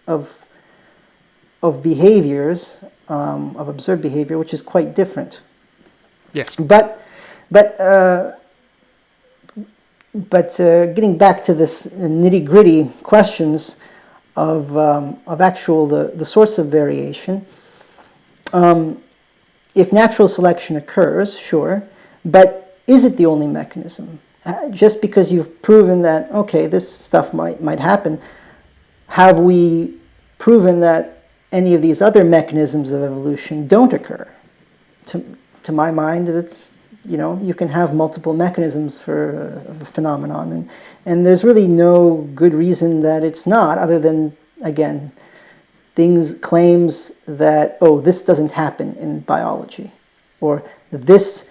behaviors, of observed behavior, which is quite different. Yes. But getting back to this nitty-gritty questions of actual the source of variation, if natural selection occurs, sure, but is it the only mechanism? Just because you've proven that, okay, this stuff might happen, have we proven that any of these other mechanisms of evolution don't occur? To my mind, it's, you can have multiple mechanisms for a phenomenon, and there's really no good reason that it's not, other than, again, claims that, this doesn't happen in biology, or this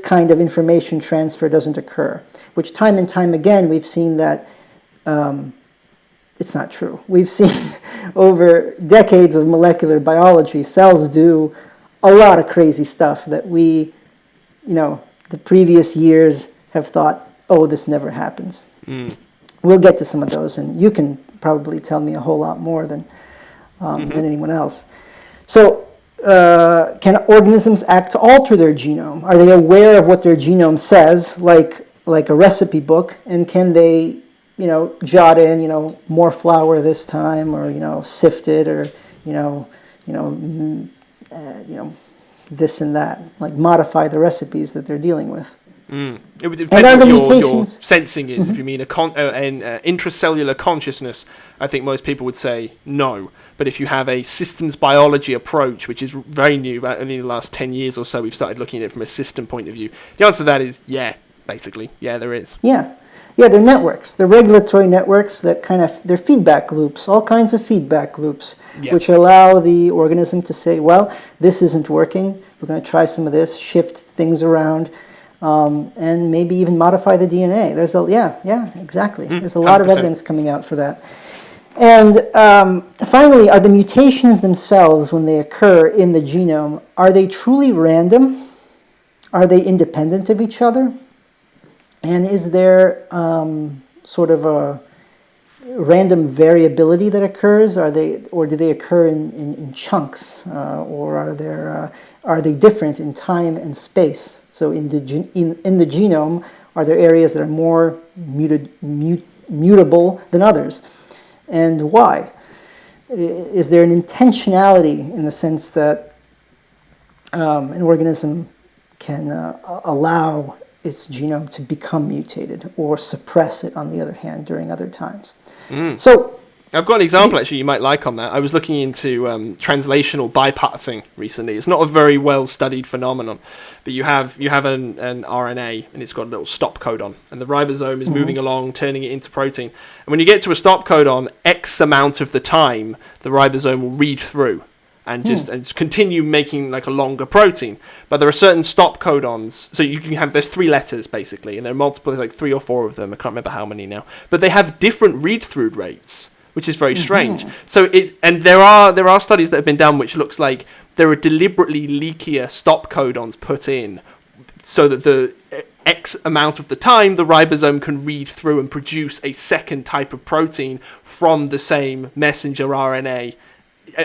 kind of information transfer doesn't occur, which time and time again we've seen that it's not true. We've seen over decades of molecular biology, cells do a lot of crazy stuff that we, the previous years have thought, this never happens. We'll get to some of those, and you can probably tell me a whole lot more than anyone else. So, can organisms act to alter their genome? Are they aware of what their genome says, like a recipe book, and can they, jot in, more flour this time, or sift it, or this and that, like modify the recipes that they're dealing with? It would depend on what your sensing is. If you mean an intracellular consciousness, I think most people would say no. But if you have a systems biology approach, which is very new, about only in the last 10 years or so, we've started looking at it from a system point of view. The answer to that is yeah, basically. Yeah, there is. Yeah, they're networks. They're regulatory networks that they're feedback loops, all kinds of feedback loops, which allow the organism to say, well, this isn't working. We're going to try some of this, shift things around. And maybe even modify the DNA. Exactly. There's a lot 100%. Of evidence coming out for that. And finally, are the mutations themselves, when they occur in the genome, are they truly random? Are they independent of each other? And is there sort of a random variability that occurs? Or do they occur in chunks? Or are they different in time and space? So in the genome, are there areas that are more mutable than others? And why? Is there an intentionality in the sense that an organism can allow its genome to become mutated, or suppress it, on the other hand, during other times? So I've got an example, actually, you might like on that. I was looking into translational bypassing recently. It's not a very well-studied phenomenon, but you have an RNA, and it's got a little stop codon, and the ribosome is moving along, turning it into protein. And when you get to a stop codon, X amount of the time, the ribosome will read through and just continue making like a longer protein. But there are certain stop codons, so you can have, there's 3 letters, basically, and there are multiple, there's like 3 or 4 of them, I can't remember how many now, but they have different read-through rates, which is very strange. So there are studies that have been done which looks like there are deliberately leakier stop codons put in so that the X amount of the time the ribosome can read through and produce a second type of protein from the same messenger RNA,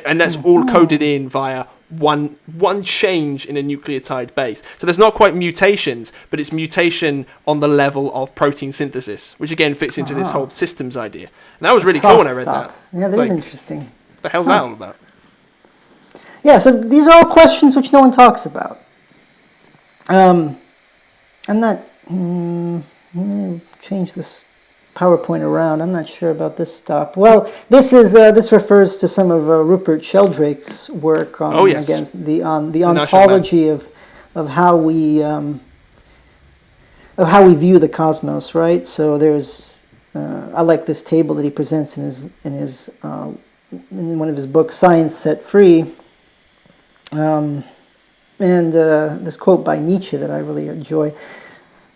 and that's all coded in via one change in a nucleotide base. So there's not quite mutations, but it's mutation on the level of protein synthesis, which again fits into this whole systems idea. And that was really cool when I read that. Yeah, that is interesting. What the hell's that all about? Yeah, so these are all questions which no one talks about. I'm not... let me change this PowerPoint around. I'm not sure about this stop. Well, this refers to some of Rupert Sheldrake's work on against the ontology of how we view the cosmos, right? So there's I like this table that he presents in his in one of his books, Science Set Free. And this quote by Nietzsche that I really enjoy.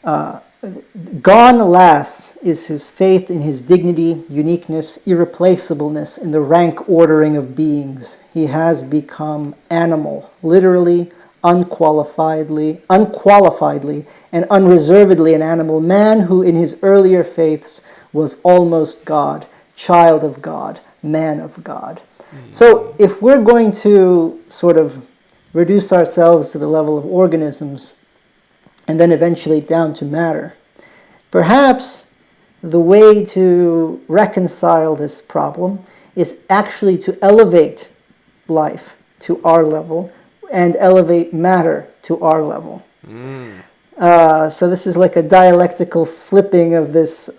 Gone, alas, is his faith in his dignity, uniqueness, irreplaceableness in the rank ordering of beings. He has become animal, literally, unqualifiedly, and unreservedly an animal. Man who in his earlier faiths was almost God, child of God, man of God. So if we're going to sort of reduce ourselves to the level of organisms and then eventually down to matter, perhaps the way to reconcile this problem is actually to elevate life to our level and elevate matter to our level. So this is like a dialectical flipping of this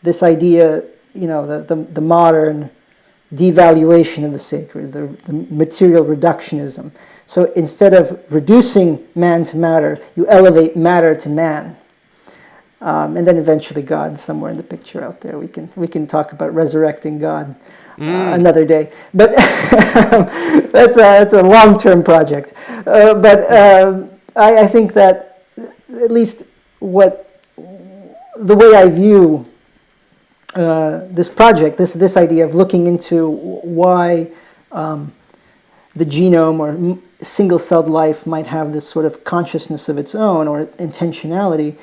this idea, the modern devaluation of the sacred, the material reductionism. So instead of reducing man to matter, you elevate matter to man. And then eventually God somewhere in the picture out there. We can talk about resurrecting God another day. But that's a long-term project. I think that at least the way I view this project, this idea of looking into why the genome or single-celled life might have this sort of consciousness of its own or intentionality,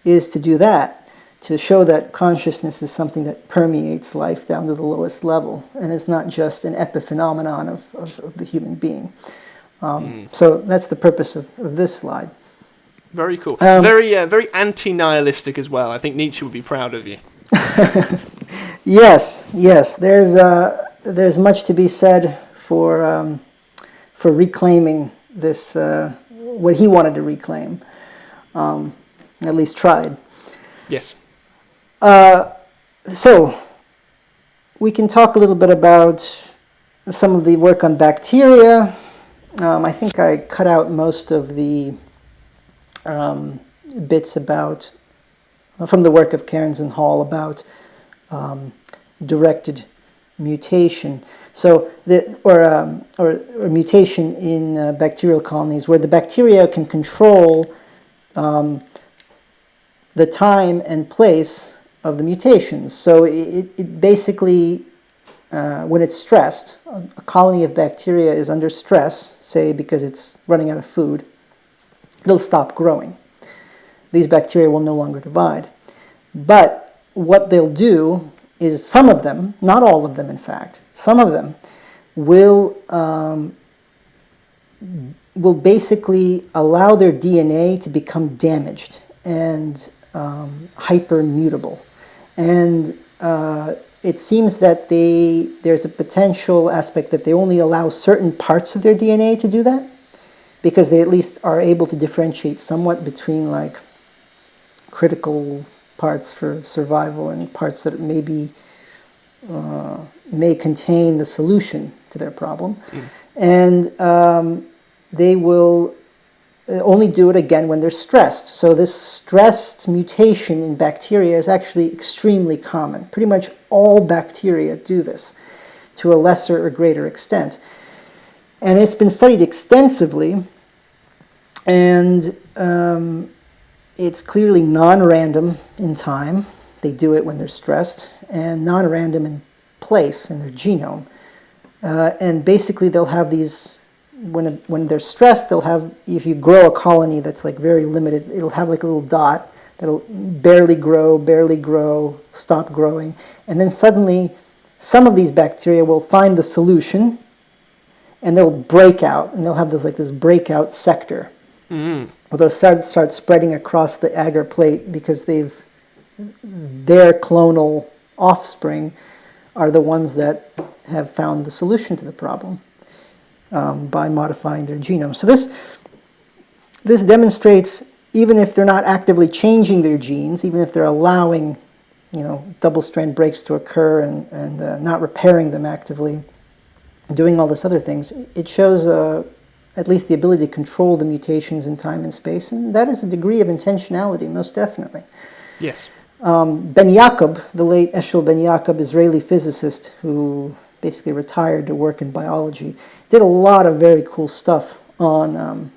is to do that, to show that consciousness is something that permeates life down to the lowest level, and it's not just an epiphenomenon of the human being. So that's the purpose of this slide. Very cool. Very anti-nihilistic as well. I think Nietzsche would be proud of you. Yes. There's much to be said for reclaiming this, what he wanted to reclaim, at least tried. Yes. So we can talk a little bit about some of the work on bacteria. I think I cut out most of the bits about from the work of Cairns and Hall about directed mutation. So or mutation in bacterial colonies, where the bacteria can control the time and place of the mutations. So it basically, when it's stressed, a colony of bacteria is under stress, say because it's running out of food, it'll stop growing. These bacteria will no longer divide. But what they'll do is some of them, not all of them in fact, some of them will basically allow their DNA to become damaged and hypermutable. And it seems that there's a potential aspect that they only allow certain parts of their DNA to do that, because they at least are able to differentiate somewhat between like critical parts for survival and parts that maybe may contain the solution to their problem. And they will only do it again when they're stressed. So this stressed mutation in bacteria is actually extremely common. Pretty much all bacteria do this to a lesser or greater extent. And it's been studied extensively, and it's clearly non-random in time. They do it when they're stressed, and non-random in place in their genome. And basically they'll have these, when they're stressed, they'll have, if you grow a colony that's like very limited, it'll have like a little dot that'll barely grow, stop growing. And then suddenly some of these bacteria will find the solution, and they'll break out, and they'll have this breakout sector. Well, they'll start spreading across the agar plate because their clonal offspring are the ones that have found the solution to the problem by modifying their genome. So this demonstrates, even if they're not actively changing their genes, even if they're allowing, double-strand breaks to occur and not repairing them actively, doing all this other things, it shows at least the ability to control the mutations in time and space, and that is a degree of intentionality, most definitely. Yes. Ben Jacob, the late Eshel Ben Jacob, Israeli physicist who basically retired to work in biology, did a lot of very cool stuff on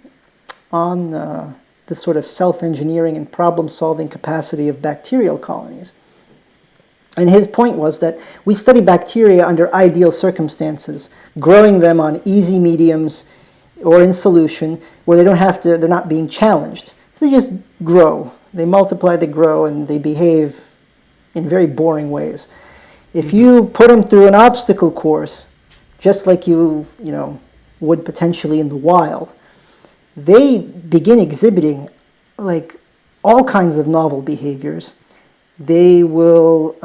the sort of self-engineering and problem-solving capacity of bacterial colonies. And his point was that we study bacteria under ideal circumstances, growing them on easy mediums or in solution where they're not being challenged. So they just grow. They multiply, they grow, and they behave in very boring ways. If you put them through an obstacle course, just like you would potentially in the wild, they begin exhibiting like all kinds of novel behaviors. They will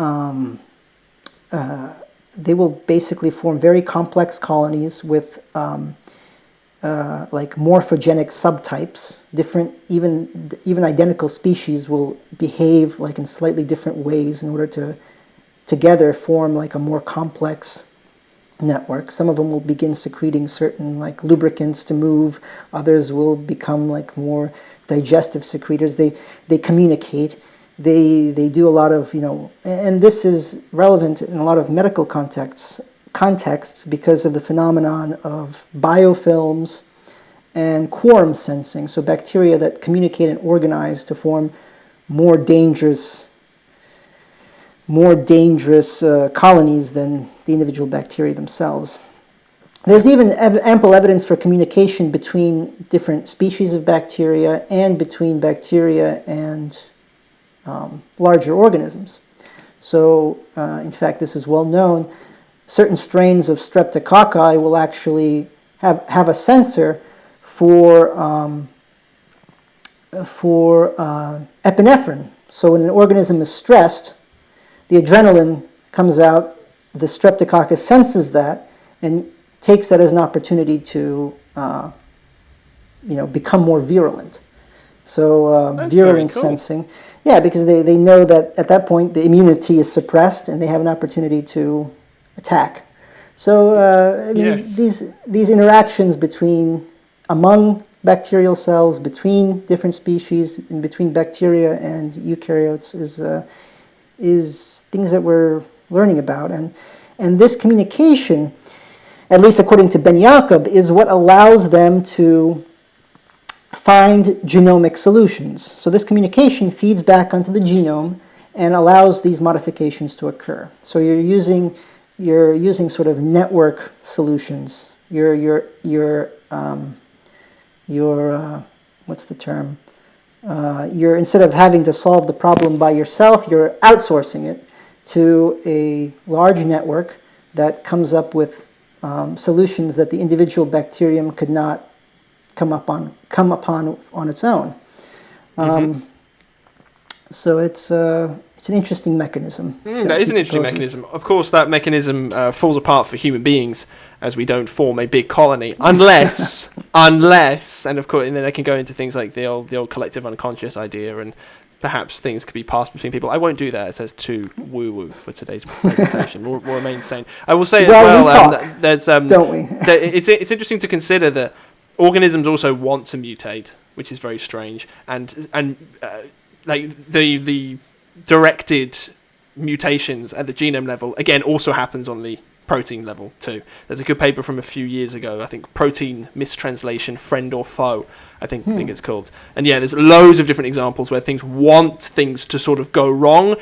basically form very complex colonies with like morphogenic subtypes. Different, even identical species will behave like in slightly different ways in order to together form like a more complex network. Some of them will begin secreting certain like lubricants to move. Others will become like more digestive secretors. They communicate. They do a lot of, and this is relevant in a lot of medical contexts because of the phenomenon of biofilms and quorum sensing. So bacteria that communicate and organize to form more dangerous colonies than the individual bacteria themselves. There's even ample evidence for communication between different species of bacteria and between bacteria and larger organisms. So, in fact, this is well known. Certain strains of streptococci will actually have a sensor for epinephrine. So when an organism is stressed, the adrenaline comes out, the streptococcus senses that, and takes that as an opportunity to become more virulent. So virulence sensing. Yeah, because they know that at that point the immunity is suppressed and they have an opportunity to attack. So these interactions among bacterial cells, between different species, and between bacteria and eukaryotes is things that we're learning about. And this communication, at least according to Ben Jacob, is what allows them to find genomic solutions. So this communication feeds back onto the genome and allows these modifications to occur. So you're using sort of network solutions. Your what's the term? You're, instead of having to solve the problem by yourself, you're outsourcing it to a large network that comes up with solutions that the individual bacterium could not come upon on its own. So it's an interesting mechanism. That is an interesting mechanism. Of course, that mechanism falls apart for human beings as we don't form a big colony, unless, and of course, and then I can go into things like the old collective unconscious idea, and perhaps things could be passed between people. I won't do that. It says too woo-woo for today's presentation. We'll remain sane. I will say there's don't we? It's interesting to consider that organisms also want to mutate, which is very strange, and like the directed mutations at the genome level again also happens on the protein level too. There's a good paper from a few years ago, I think, protein mistranslation, friend or foe, I think it's called. And yeah, there's loads of different examples where things want things to sort of go wrong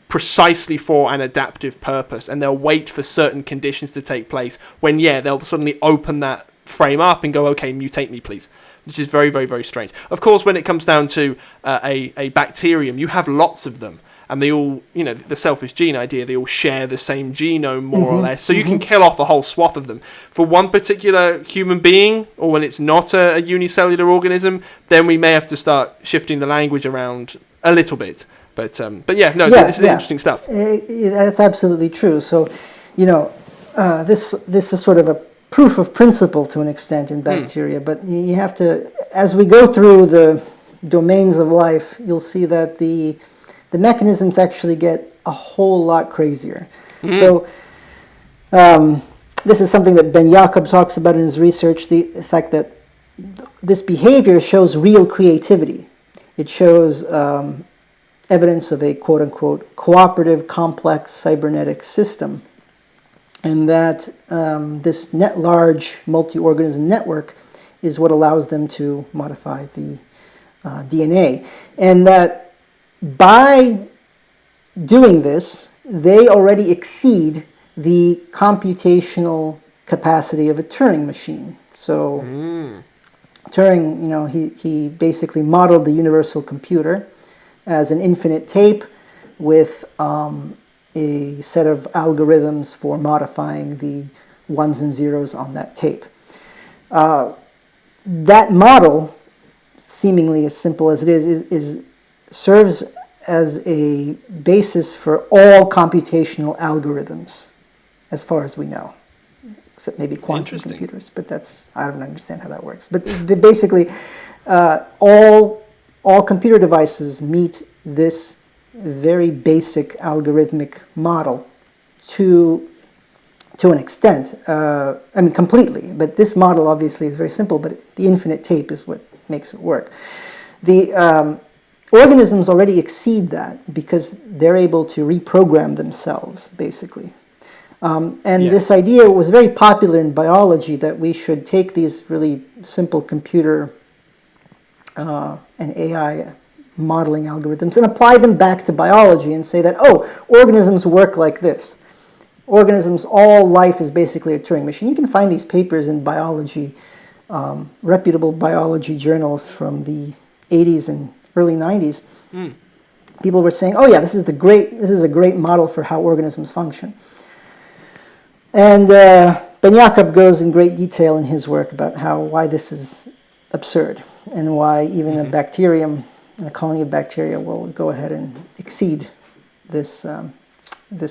precisely for an adaptive purpose, and they'll wait for certain conditions to take place when they'll suddenly open that frame up and go, okay, mutate me please, which is very, very, very strange. Of course, when it comes down to a bacterium, you have lots of them, and they all, the selfish gene idea, they all share the same genome more or less, so you can kill off a whole swath of them. For one particular human being, or when it's not a unicellular organism, then we may have to start shifting the language around a little bit. But this is interesting stuff. That's absolutely true. So, this is sort of a proof of principle to an extent in bacteria, but you have to, as we go through the domains of life, you'll see that the mechanisms actually get a whole lot crazier. So this is something that Ben Jacob talks about in his research, the fact that this behavior shows real creativity. It shows evidence of a quote-unquote cooperative complex cybernetic system. and that this large multi-organism network is what allows them to modify the DNA, and that by doing this, they already exceed the computational capacity of a Turing machine. So Turing, he basically modeled the universal computer as an infinite tape with a set of algorithms for modifying the ones and zeros on that tape. That model, seemingly as simple as it is serves as a basis for all computational algorithms, as far as we know, except maybe quantum computers. But I don't understand how that works. But basically, all computer devices meet this very basic algorithmic model to an extent. Completely. But this model obviously is very simple. But the infinite tape is what makes it work. The organisms already exceed that because they're able to reprogram themselves, basically. This idea was very popular in biology, that we should take these really simple computer and AI modeling algorithms and apply them back to biology and say that, organisms work like this. Organisms, all life is basically a Turing machine. You can find these papers in biology, reputable biology journals from the 80s and early 90s. People were saying, this is a great model for how organisms function. And Ben Jacob goes in great detail in his work about why this is absurd, and why even a bacterium, a colony of bacteria, will go ahead and exceed this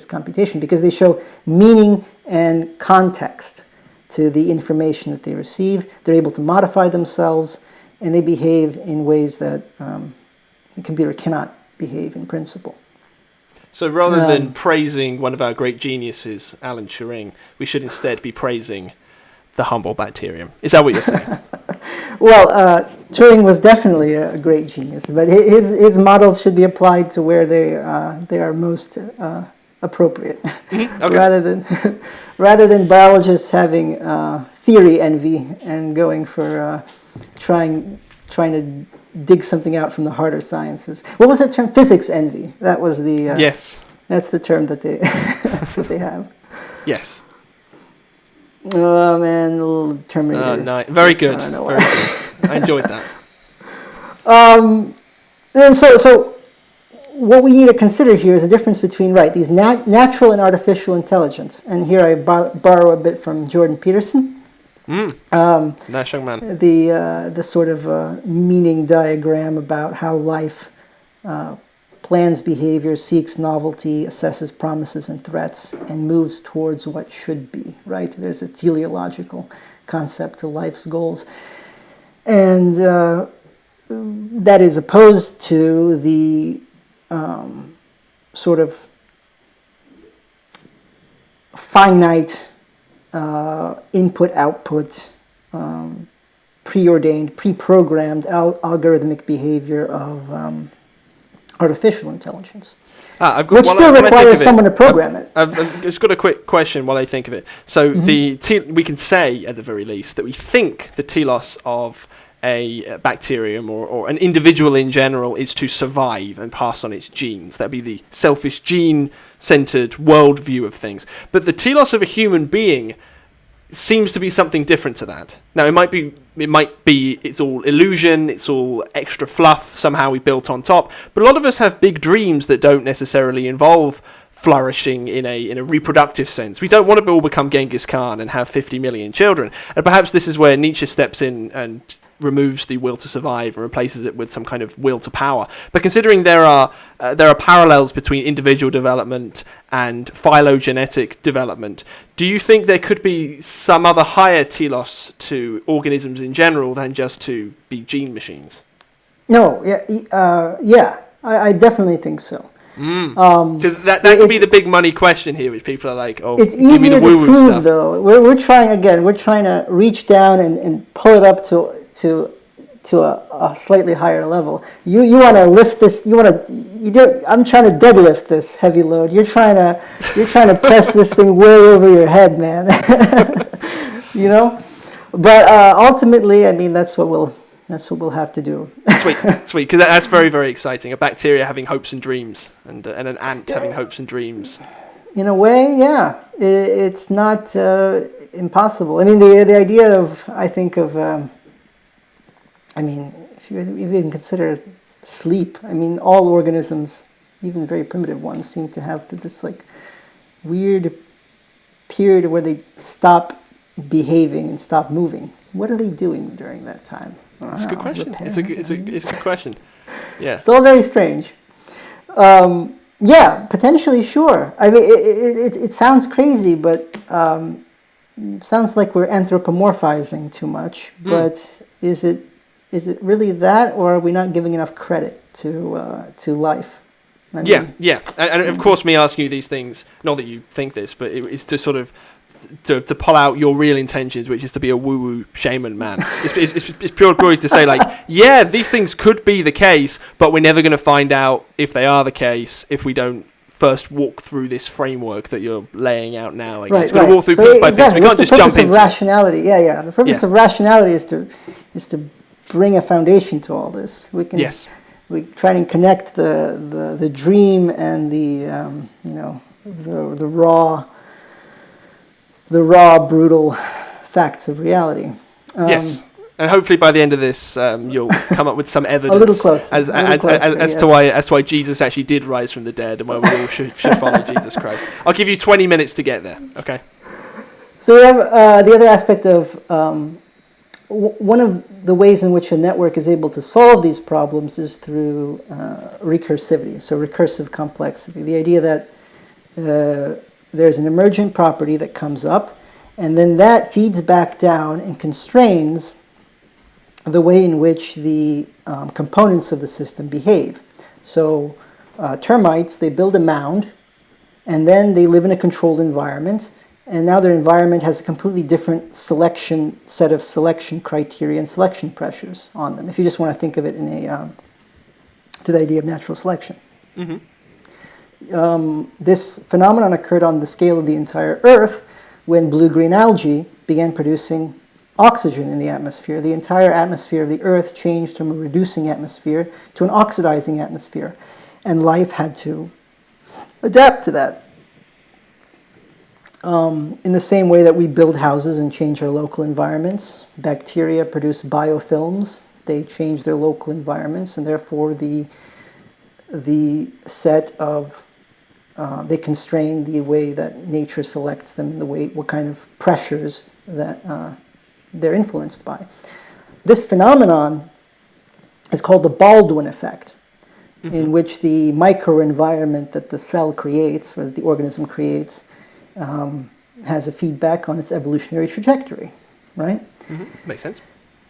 computation, because they show meaning and context to the information that they receive. They're able to modify themselves, and they behave in ways that the computer cannot behave in principle. So rather than praising one of our great geniuses, Alan Turing, we should instead be praising the humble bacterium. Is that what you're saying? Well, Turing was definitely a great genius, but his models should be applied to where they are most appropriate, okay. rather than biologists having theory envy and going for trying to dig something out from the harder sciences. What was that term? Physics envy. That was the yes. That's the term that they that's what they have. Yes. Oh man, a little Terminator. Oh, nice. Very good. Very good. I enjoyed that. And so what we need to consider here is the difference between these natural and artificial intelligence. And here I borrow a bit from Jordan Peterson. Nice young man. The sort of meaning diagram about how life plans behavior, seeks novelty, assesses promises and threats, and moves towards what should be, right? There's a teleological concept to life's goals. And that is opposed to the sort of finite input-output, preordained, pre-programmed algorithmic behavior of artificial intelligence, which still requires someone to program it. I've just got a quick question while I think of it. So we can say, at the very least, that we think the telos of a bacterium or an individual in general is to survive and pass on its genes. That'd be the selfish gene-centered worldview of things. But the telos of a human being seems to be something different to that. Now, it might be it's all illusion, it's all extra fluff, somehow we built on top. But a lot of us have big dreams that don't necessarily involve flourishing in a reproductive sense. We don't want to all become Genghis Khan and have 50 million children. And perhaps this is where Nietzsche steps in and removes the will to survive and replaces it with some kind of will to power. But considering there are parallels between individual development and phylogenetic development, do you think there could be some other higher telos to organisms in general than just to be gene machines? No, I definitely think so. Because that could be the big money question here, which people are like, it's easier to prove stuff. Though. We're trying to reach down and pull it up to to a slightly higher level. You want to lift this. I'm trying to deadlift this heavy load. You're trying to press this thing way over your head, man. You know. But ultimately, I mean, that's what we'll have to do. Sweet, because that's very, very exciting. A bacteria having hopes and dreams, and an ant having hopes and dreams. In a way, yeah, it's not impossible. I mean, the idea of, I think of, I mean, if you even consider sleep, I mean, all organisms, even very primitive ones, seem to have this like weird period where they stop behaving and stop moving. What are they doing during that time? It's a good question. It's a good question. Yeah. It's all very strange. Yeah, potentially, sure. I mean, it sounds crazy, but sounds like we're anthropomorphizing too much. But is it really that, or are we not giving enough credit to life? I mean, yeah. And of course, me asking you these things, not that you think this, but it's to sort of to pull out your real intentions, which is to be a woo-woo shaman man. It's purely to say, like, yeah, these things could be the case, but we're never going to find out if they are the case if we don't first walk through this framework that you're laying out now. We're going to walk through piece by piece. We can't just jump into rationality. Yeah. The purpose of rationality is to bring a foundation to all this. We try and connect the dream and the raw, brutal facts of reality. Yes, and hopefully by the end of this, you'll come up with some evidence a little closer, as to why Jesus actually did rise from the dead, and why we all should follow Jesus Christ. I'll give you 20 minutes to get there. Okay. So we have the other aspect of one of the ways in which a network is able to solve these problems is through recursivity, so recursive complexity. The idea that there's an emergent property that comes up, and then that feeds back down and constrains the way in which the components of the system behave. So termites, they build a mound, and then they live in a controlled environment, and now their environment has a completely different set of selection criteria and selection pressures on them, if you just want to think of it in to the idea of natural selection. Mm-hmm. This phenomenon occurred on the scale of the entire Earth when blue-green algae began producing oxygen in the atmosphere. The entire atmosphere of the Earth changed from a reducing atmosphere to an oxidizing atmosphere, and life had to adapt to that. In the same way that we build houses and change our local environments, bacteria produce biofilms. They change their local environments, and therefore the set of they constrain the way that nature selects them, what kind of pressures that they're influenced by. This phenomenon is called the Baldwin effect, in which the microenvironment that the cell creates, or that the organism creates, has a feedback on its evolutionary trajectory, right? Mm-hmm. Makes sense.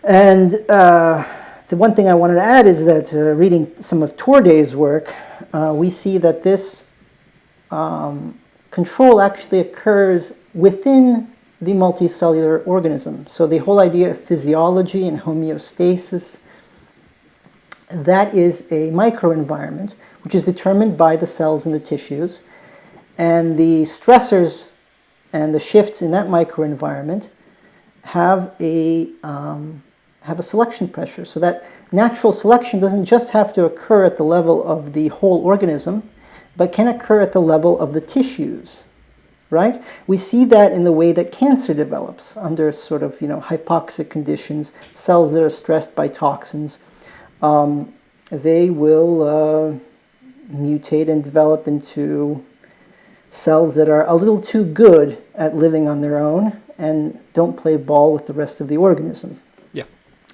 And the one thing I wanted to add is that reading some of Torday's work, we see that this control actually occurs within the multicellular organism. So the whole idea of physiology and homeostasis, that is a microenvironment which is determined by the cells and the tissues, and the stressors and the shifts in that microenvironment have a selection pressure. So that natural selection doesn't just have to occur at the level of the whole organism, but can occur at the level of the tissues, right? We see that in the way that cancer develops under sort of, hypoxic conditions, cells that are stressed by toxins. They will mutate and develop into cells that are a little too good at living on their own and don't play ball with the rest of the organism. Yeah.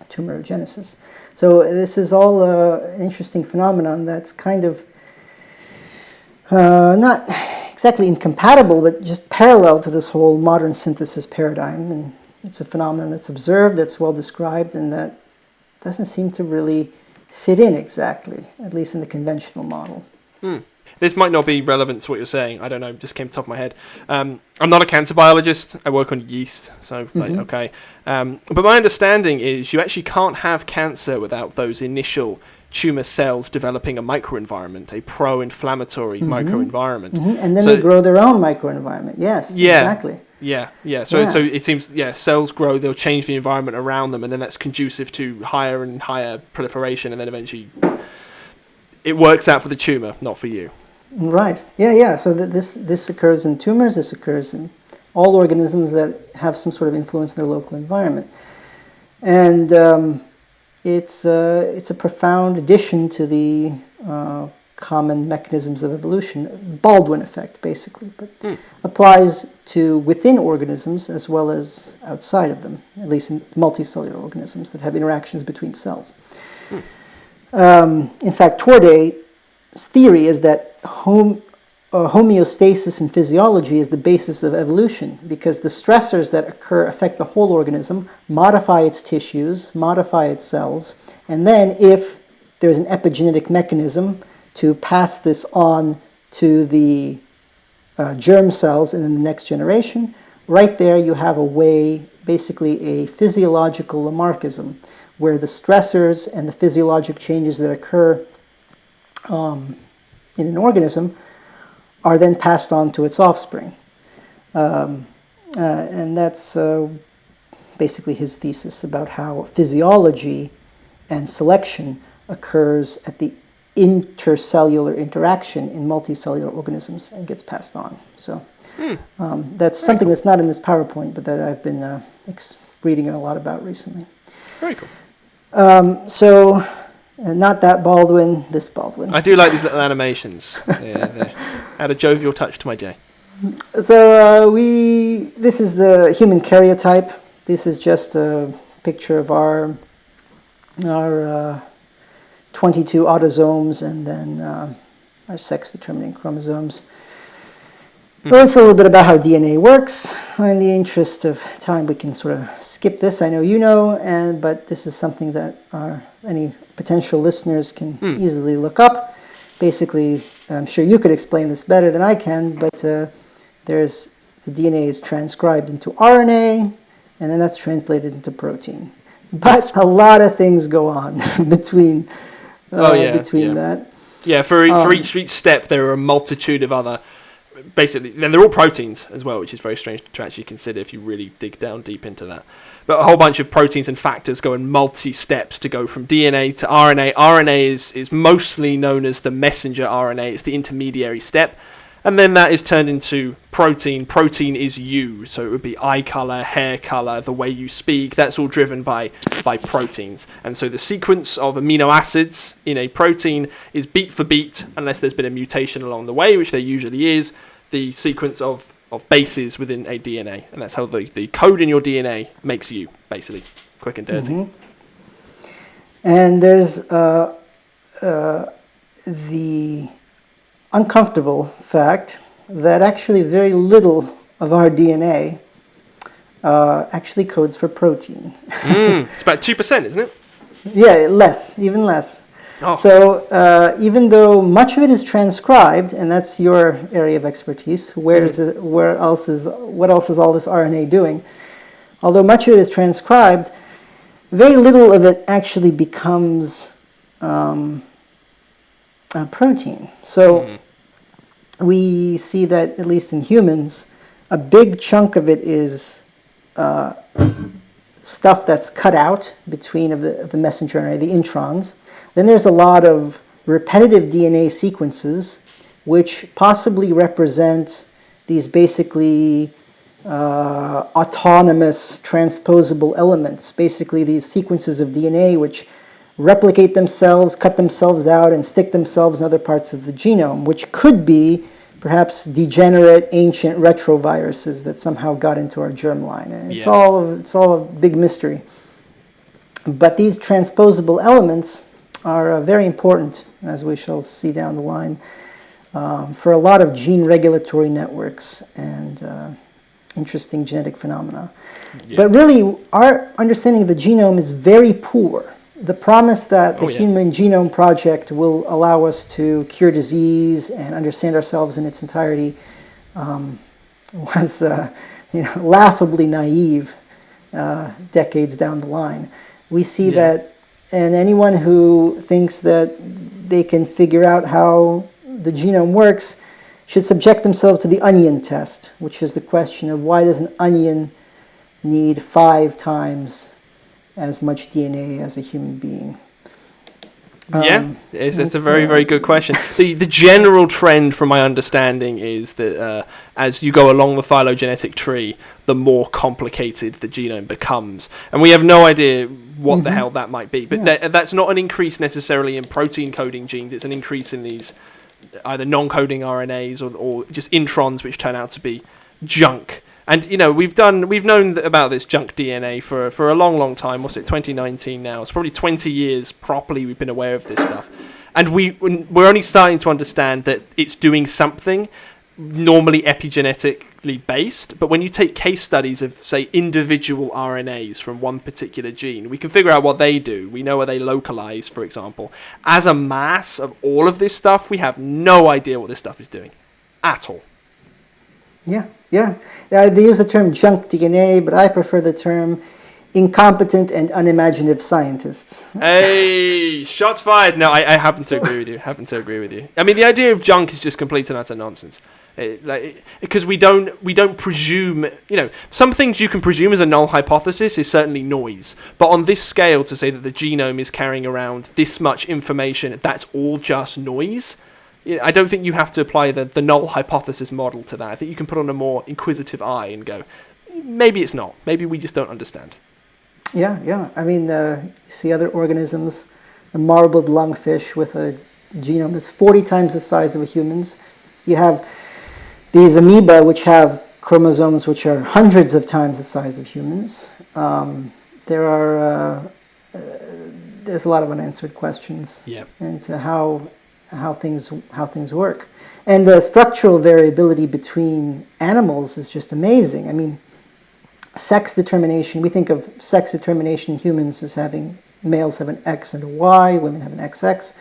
Tumorigenesis. So this is all an interesting phenomenon that's kind of not exactly incompatible, but just parallel to this whole modern synthesis paradigm. And it's a phenomenon that's observed, that's well described, and that doesn't seem to really fit in exactly, at least in the conventional model. this might not be relevant to what you're saying. I don't know. Just came to the top of my head. I'm not a cancer biologist. I work on yeast. So, okay. But my understanding is you actually can't have cancer without those initial tumor cells developing a microenvironment, a pro-inflammatory microenvironment. And then they grow their own microenvironment. Yes, exactly. Yeah. So it seems, cells grow, they'll change the environment around them, and then that's conducive to higher and higher proliferation, and then eventually it works out for the tumor, not for you. Right. Yeah. So this occurs in tumors, this occurs in all organisms that have some sort of influence in their local environment. And it's a profound addition to the common mechanisms of evolution, Baldwin effect, basically, but applies to within organisms as well as outside of them, at least in multicellular organisms that have interactions between cells. In fact, Torday's theory is that homeostasis in physiology is the basis of evolution, because the stressors that affect the whole organism modify its tissues, modify its cells, and then if there's an epigenetic mechanism to pass this on to the germ cells and in the next generation, right there you have a way, basically a physiological Lamarckism, where the stressors and the physiologic changes that occur in an organism are then passed on to its offspring. And that's basically his thesis about how physiology and selection occurs at the intercellular interaction in multicellular organisms and gets passed on. So that's something that's not in this PowerPoint, but that I've been reading a lot about recently. Very cool. So not that Baldwin, this Baldwin. I do like these little animations. They add a jovial touch to my day. So this is the human karyotype. This is just a picture of our 22 autosomes and then our sex-determining chromosomes. Well, it's a little bit about how DNA works. In the interest of time, we can sort of skip this. I know you know, but this is something that any potential listeners can easily look up. Basically, I'm sure you could explain this better than I can, but the DNA is transcribed into RNA, and then that's translated into protein. But a lot of things go on between that. Yeah, for each step, there are a multitude of other. Basically, then they're all proteins as well, which is very strange to actually consider if you really dig down deep into that. But a whole bunch of proteins and factors go in multi-steps to go from DNA to RNA. RNA is mostly known as the messenger RNA. It's the intermediary step. And then that is turned into protein. Protein is you. So it would be eye color, hair color, the way you speak. That's all driven by proteins. And so the sequence of amino acids in a protein is beat for beat, unless there's been a mutation along the way, which there usually is, the sequence of bases within a DNA. And that's how the code in your DNA makes you, basically, quick and dirty. Mm-hmm. And there's the uncomfortable fact that actually very little of our DNA actually codes for protein. It's about 2%, isn't it? Yeah, even less. Oh. So even though much of it is transcribed, and that's your area of expertise, what else is all this RNA doing? Although much of it is transcribed, very little of it actually becomes protein. So we see that, at least in humans, a big chunk of it is stuff that's cut out between of the messenger RNA, the introns. Then there's a lot of repetitive DNA sequences, which possibly represent these basically autonomous transposable elements, basically these sequences of DNA which replicate themselves, cut themselves out, and stick themselves in other parts of the genome, which could be perhaps degenerate ancient retroviruses that somehow got into our germline. It's all a big mystery. But these transposable elements are very important, as we shall see down the line, for a lot of gene regulatory networks and interesting genetic phenomena. Yeah. But really, our understanding of the genome is very poor. the promise that the Oh, yeah. Human Genome Project will allow us to cure disease and understand ourselves in its entirety was laughably naive decades down the line. We see that, and anyone who thinks that they can figure out how the genome works should subject themselves to the onion test, which is the question of why does an onion need 5 times as much DNA as a human being? It's a very, very good question. The general trend, from my understanding, is that as you go along the phylogenetic tree, the more complicated the genome becomes. And we have no idea what the hell that might be. But that's not an increase necessarily in protein-coding genes. It's an increase in these either non-coding RNAs or just introns, which turn out to be junk. And, we've known about this junk DNA for a long, long time. What's it, 2019 now? It's probably 20 years properly we've been aware of this stuff. And we're only starting to understand that it's doing something, normally epigenetically based. But when you take case studies of, say, individual RNAs from one particular gene, we can figure out what they do. We know where they localize, for example. As a mass of all of this stuff, we have no idea what this stuff is doing at all. Yeah. They use the term junk DNA, but I prefer the term incompetent and unimaginative scientists. Hey, shots fired. No, I happen to agree with you. I mean, the idea of junk is just complete and utter nonsense. Because we don't presume, some things you can presume as a null hypothesis is certainly noise. But on this scale, to say that the genome is carrying around this much information, that's all just noise. I don't think you have to apply the null hypothesis model to that. I think you can put on a more inquisitive eye and go, maybe it's not. Maybe we just don't understand. Yeah. I mean, you see other organisms, the marbled lungfish with a genome that's 40 times the size of a human's. You have these amoeba, which have chromosomes which are hundreds of times the size of humans. There's a lot of unanswered questions into how things work. And the structural variability between animals is just amazing. I mean, sex determination, we think of sex determination in humans as having males have an X and a Y, women have an XX.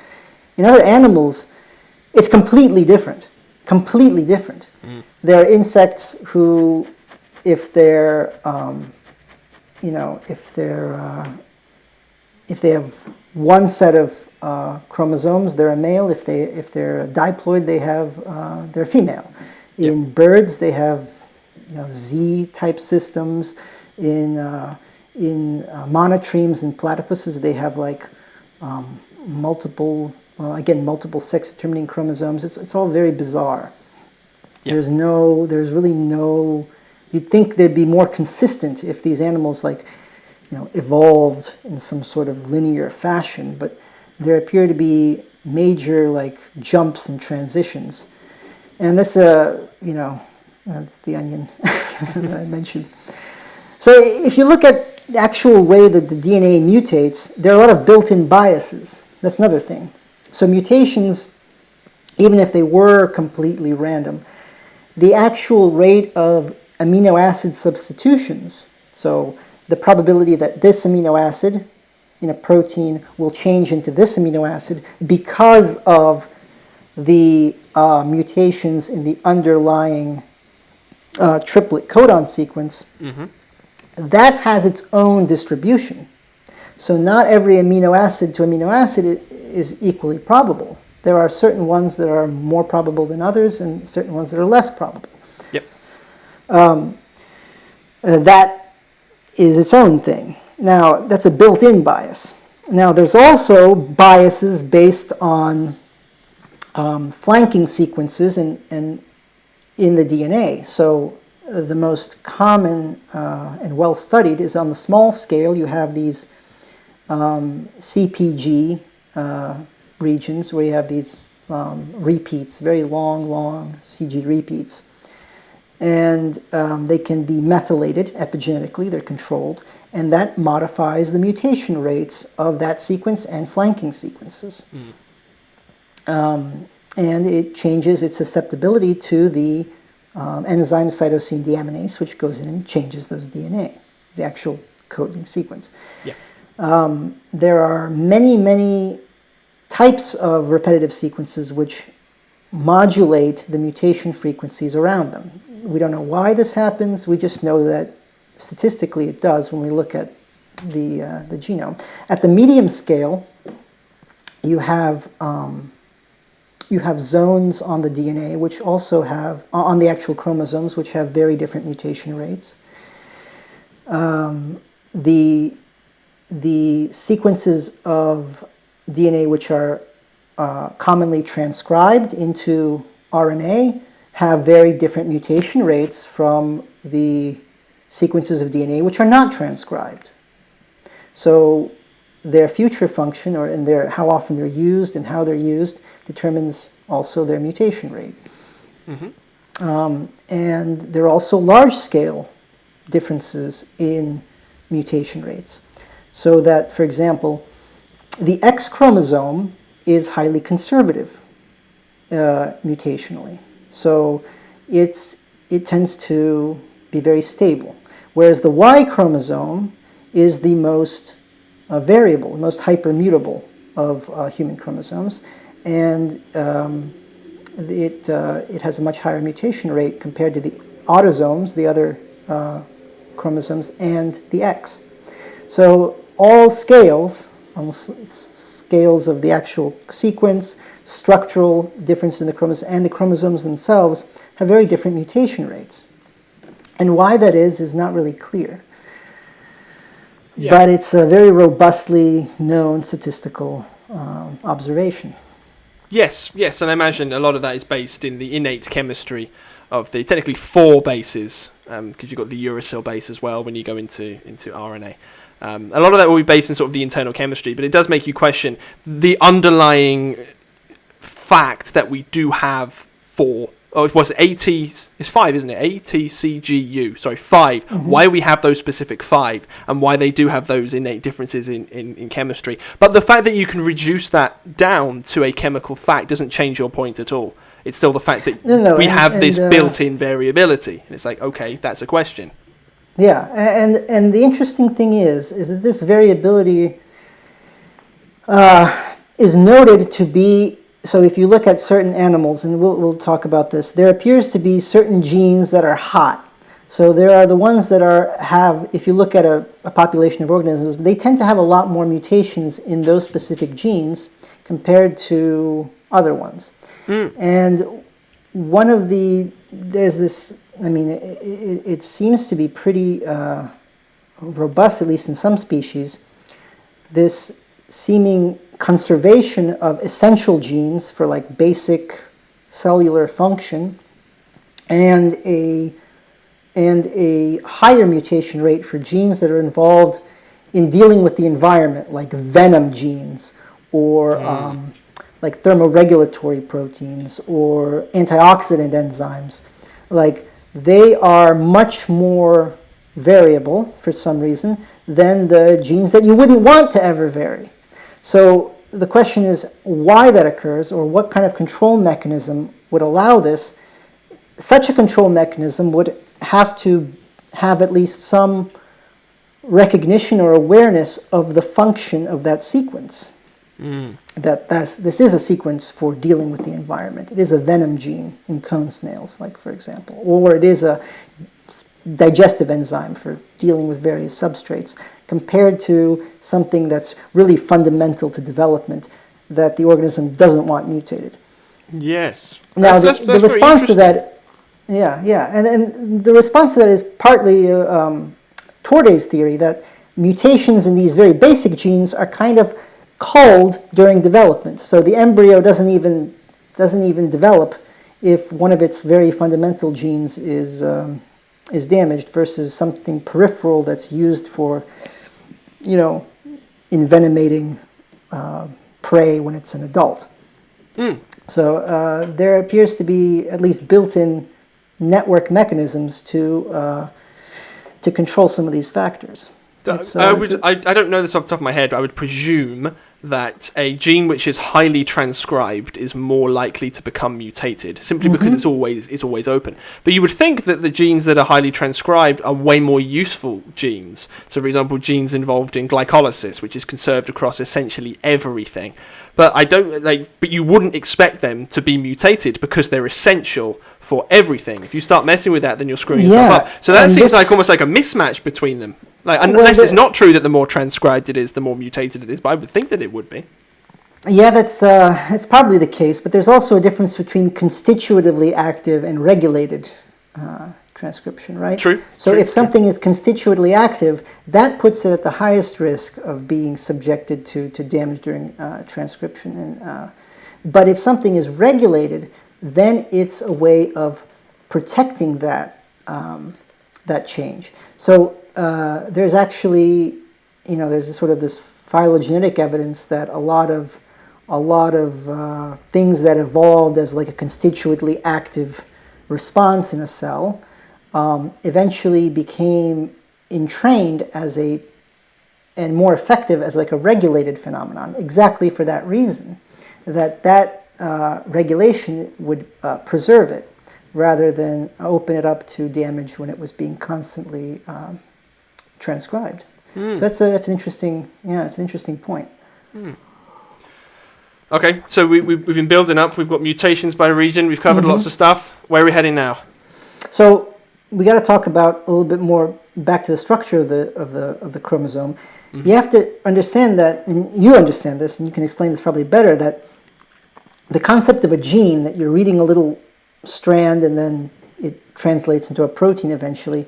In other animals, it's completely different. There are insects who, if they have one set of chromosomes, they're a male. If they're diploid, they're female. In birds, they have Z-type systems. In monotremes and platypuses, they have multiple sex-determining chromosomes. It's all very bizarre. There's really no. You'd think they'd be more consistent if these animals evolved in some sort of linear fashion, but there appear to be major jumps and transitions. And this, that's the onion that I mentioned. So if you look at the actual way that the DNA mutates, there are a lot of built-in biases. That's another thing. So mutations, even if they were completely random, the actual rate of amino acid substitutions, so the probability that this amino acid in a protein will change into this amino acid because of the mutations in the underlying triplet codon sequence, that has its own distribution. So not every amino acid to amino acid is equally probable. There are certain ones that are more probable than others and certain ones that are less probable. That is its own thing. Now, that's a built-in bias. Now, there's also biases based on flanking sequences in the DNA. So the most common and well-studied is on the small scale. You have these CPG regions where you have these repeats, very long CG repeats. And they can be methylated epigenetically, they're controlled, and that modifies the mutation rates of that sequence and flanking sequences. And it changes its susceptibility to the enzyme cytosine deaminase, which goes in and changes those DNA, the actual coding sequence. There are many, many types of repetitive sequences which modulate the mutation frequencies around them. We don't know why this happens, we just know that statistically it does when we look at the genome. At the medium scale, you have zones on the DNA which also have, on the actual chromosomes, which have very different mutation rates. The sequences of DNA which are commonly transcribed into RNA have very different mutation rates from the sequences of DNA which are not transcribed. So their future function, or in their, how often they're used and how they're used, determines also their mutation rate. And there are also large-scale differences in mutation rates. So that, for example, the X chromosome is highly conservative mutationally. So it tends to be very stable. Whereas the Y chromosome is the most variable, the most hypermutable of human chromosomes. And it has a much higher mutation rate compared to the autosomes, the other chromosomes, and the X. So all scales, almost scales of the actual sequence, structural difference in the chromosomes, and the chromosomes themselves have very different mutation rates. And why that is not really clear. Yeah. But it's a very robustly known statistical observation. Yes, and I imagine a lot of that is based in the innate chemistry of the technically 4 bases, because you've got the uracil base as well when you go into RNA. A lot of that will be based in sort of the internal chemistry, but it does make you question the underlying fact that we do have 4. Oh, it was it's 5, isn't it? ATCGU. Sorry, 5. Mm-hmm. Why we have those specific 5, and why they do have those innate differences in chemistry. But the fact that you can reduce that down to a chemical fact doesn't change your point at all. It's still the fact that we have this built-in variability. And it's like, okay, that's a question. Yeah, and the interesting thing is that this variability is noted to be. So if you look at certain animals, and we'll talk about this, there appears to be certain genes that are hot. So there are the ones that have, if you look at a population of organisms, they tend to have a lot more mutations in those specific genes compared to other ones. And one of there's this, I mean, it seems to be pretty robust, at least in some species, this seeming conservation of essential genes for like basic cellular function, and a higher mutation rate for genes that are involved in dealing with the environment, like venom genes, or like thermoregulatory proteins, or antioxidant enzymes. Like, they are much more variable for some reason than the genes that you wouldn't want to ever vary. So the question is why that occurs, or what kind of control mechanism would allow this. Such a control mechanism would have to have at least some recognition or awareness of the function of that sequence. This is a sequence for dealing with the environment. It is a venom gene in cone snails, like, for example, or it is a digestive enzyme for dealing with various substrates, compared to something that's really fundamental to development that the organism doesn't want mutated. Yes. Now, the response to that, and the response to that is partly Torday's theory that mutations in these very basic genes are kind of culled during development. So the embryo doesn't even develop if one of its very fundamental genes is damaged, versus something peripheral that's used for, envenomating prey when it's an adult. So there appears to be at least built-in network mechanisms to control some of these factors. I don't know this off the top of my head, but I would presume that a gene which is highly transcribed is more likely to become mutated, simply because it's always open. But you would think that the genes that are highly transcribed are way more useful genes. So, for example, genes involved in glycolysis, which is conserved across essentially everything. But But you wouldn't expect them to be mutated because they're essential for everything. If you start messing with that, then you're screwing yourself up. So that seems like almost like a mismatch between them. Unless it's not true that the more transcribed it is, the more mutated it is, but I would think that it would be. Yeah, that's probably the case, but there's also a difference between constitutively active and regulated transcription, right? True. So if something is constitutively active, that puts it at the highest risk of being subjected to damage during transcription. But if something is regulated, then it's a way of protecting that change. So there's actually, there's this phylogenetic evidence that a lot of things that evolved as like a constitutively active response in a cell eventually became entrained and more effective as like a regulated phenomenon, exactly for that reason, that regulation would preserve it rather than open it up to damage when it was being constantly transcribed. So that's an interesting point. Okay, so we've been building up. We've got mutations by region. We've covered lots of stuff. Where are we heading now? So we got to talk about a little bit more back to the structure of the chromosome. You have to understand that, and you understand this, and you can explain this probably better, that the concept of a gene, that you're reading a little strand and then it translates into a protein eventually,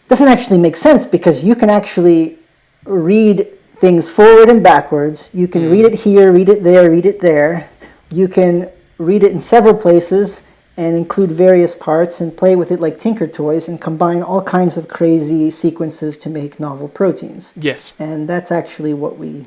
doesn't actually make sense, because you can actually read things forward and backwards. You can read it here, read it there. You can read it in several places and include various parts and play with it like Tinker Toys and combine all kinds of crazy sequences to make novel proteins. Yes. And that's actually what we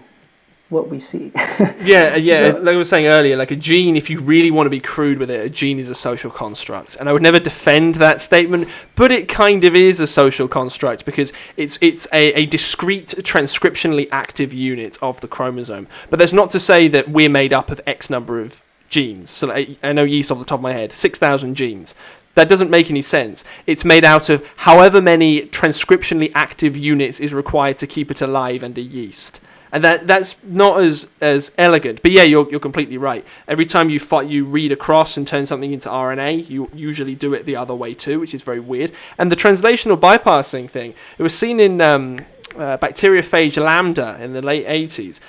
see. Yeah. So, like I was saying earlier, like a gene, if you really want to be crude with it, a gene is a social construct. And I would never defend that statement, but it kind of is a social construct because it's a discrete transcriptionally active unit of the chromosome. But that's not to say that we're made up of X number of genes. So I know yeast off the top of my head, 6,000 genes. That doesn't make any sense. It's made out of however many transcriptionally active units is required to keep it alive and a yeast. And that's not as elegant. But yeah, you're completely right. Every time you read across and turn something into RNA, you usually do it the other way too, which is very weird. And the translational bypassing thing, it was seen in bacteriophage lambda in the late 80s.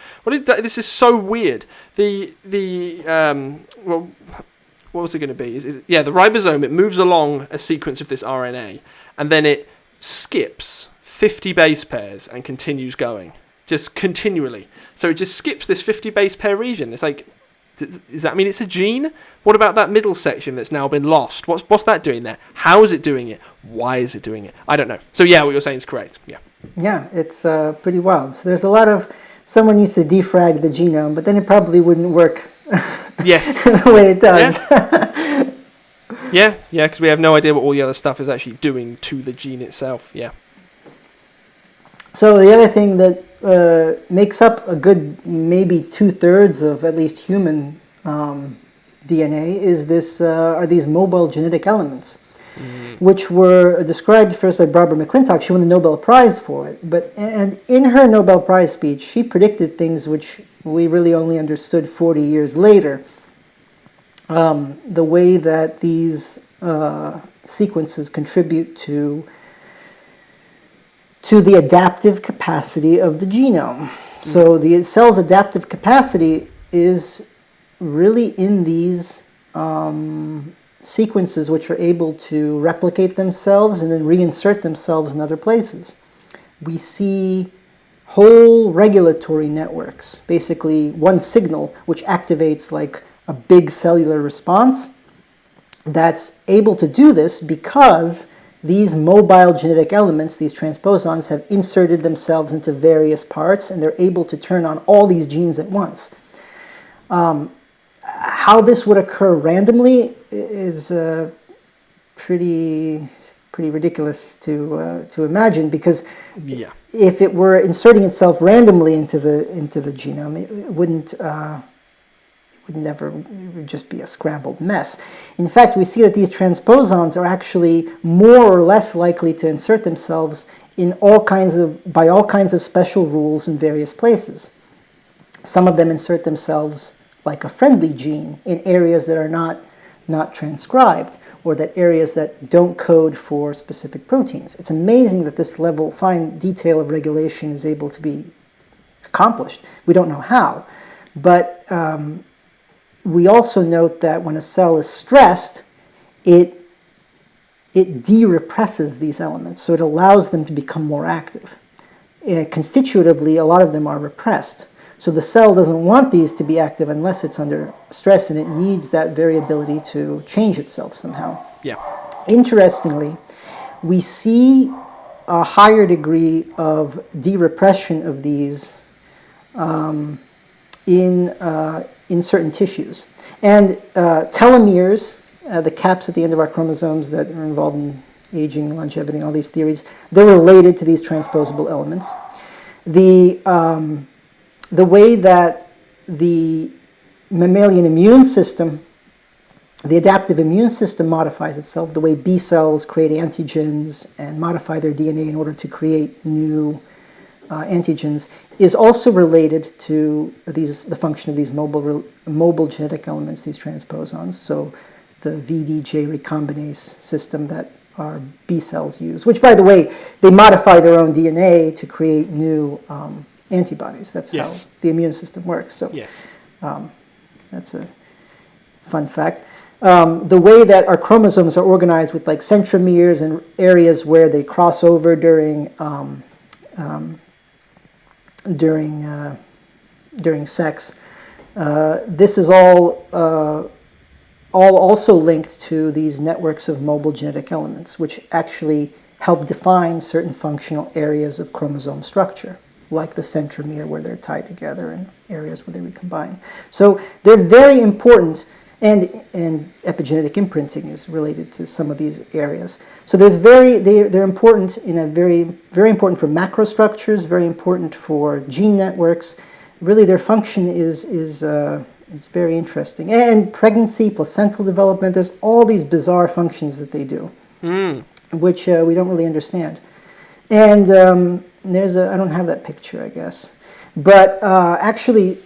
This is so weird. What was it going to be? The ribosome, it moves along a sequence of this RNA, and then it skips 50 base pairs and continues going. Just continually. So it just skips this 50 base pair region. It's like, does that mean it's a gene? What about that middle section that's now been lost? What's that doing there? How is it doing it? Why is it doing it? I don't know. So yeah, what you're saying is correct. Yeah. Yeah, it's pretty wild. So there's a lot of, someone needs to defrag the genome, but then it probably wouldn't work yes. the way it does. Yeah, because we have no idea what all the other stuff is actually doing to the gene itself. Yeah. So the other thing that makes up a good maybe 2/3 of at least human DNA is are these mobile genetic elements, which were described first by Barbara McClintock. She won the Nobel Prize for it, and in her Nobel Prize speech, she predicted things which we really only understood 40 years later. The way that these sequences contribute to the adaptive capacity of the genome. So the cell's adaptive capacity is really in these sequences which are able to replicate themselves and then reinsert themselves in other places. We see whole regulatory networks, basically one signal which activates like a big cellular response that's able to do this because these mobile genetic elements, these transposons, have inserted themselves into various parts, and they're able to turn on all these genes at once. How this would occur randomly is pretty pretty ridiculous to imagine, because Yeah. if it were inserting itself randomly into the genome, it wouldn't it would just be a scrambled mess. In fact, we see that these transposons are actually more or less likely to insert themselves in by all kinds of special rules in various places. Some of them insert themselves like a friendly gene in areas that are not transcribed, or that areas that don't code for specific proteins. It's amazing that this fine detail of regulation is able to be accomplished. We don't know how, but we also note that when a cell is stressed, it de-represses these elements, so it allows them to become more active. Constitutively, a lot of them are repressed. So the cell doesn't want these to be active unless it's under stress, and it needs that variability to change itself somehow. Yeah. Interestingly, we see a higher degree of de-repression of these in certain tissues. And telomeres, the caps at the end of our chromosomes that are involved in aging, longevity, and all these theories, they're related to these transposable elements. The way that the mammalian immune system, the adaptive immune system modifies itself, the way B cells create antigens and modify their DNA in order to create new antigens, is also related to the function of these mobile genetic elements, these transposons. So the VDJ recombinase system that our B cells use, which, by the way, they modify their own DNA to create new antibodies. That's how the immune system works. So that's a fun fact. The way that our chromosomes are organized with like centromeres and areas where they cross over during sex, this is all also linked to these networks of mobile genetic elements, which actually help define certain functional areas of chromosome structure, like the centromere where they're tied together and areas where they recombine. So they're very important, and epigenetic imprinting is related to some of these areas. So they're important in a very important for macrostructures, very important for gene networks. Really, their function is very interesting. And pregnancy, placental development, there's all these bizarre functions that they do, which we don't really understand. And I don't have that picture, I guess. But actually,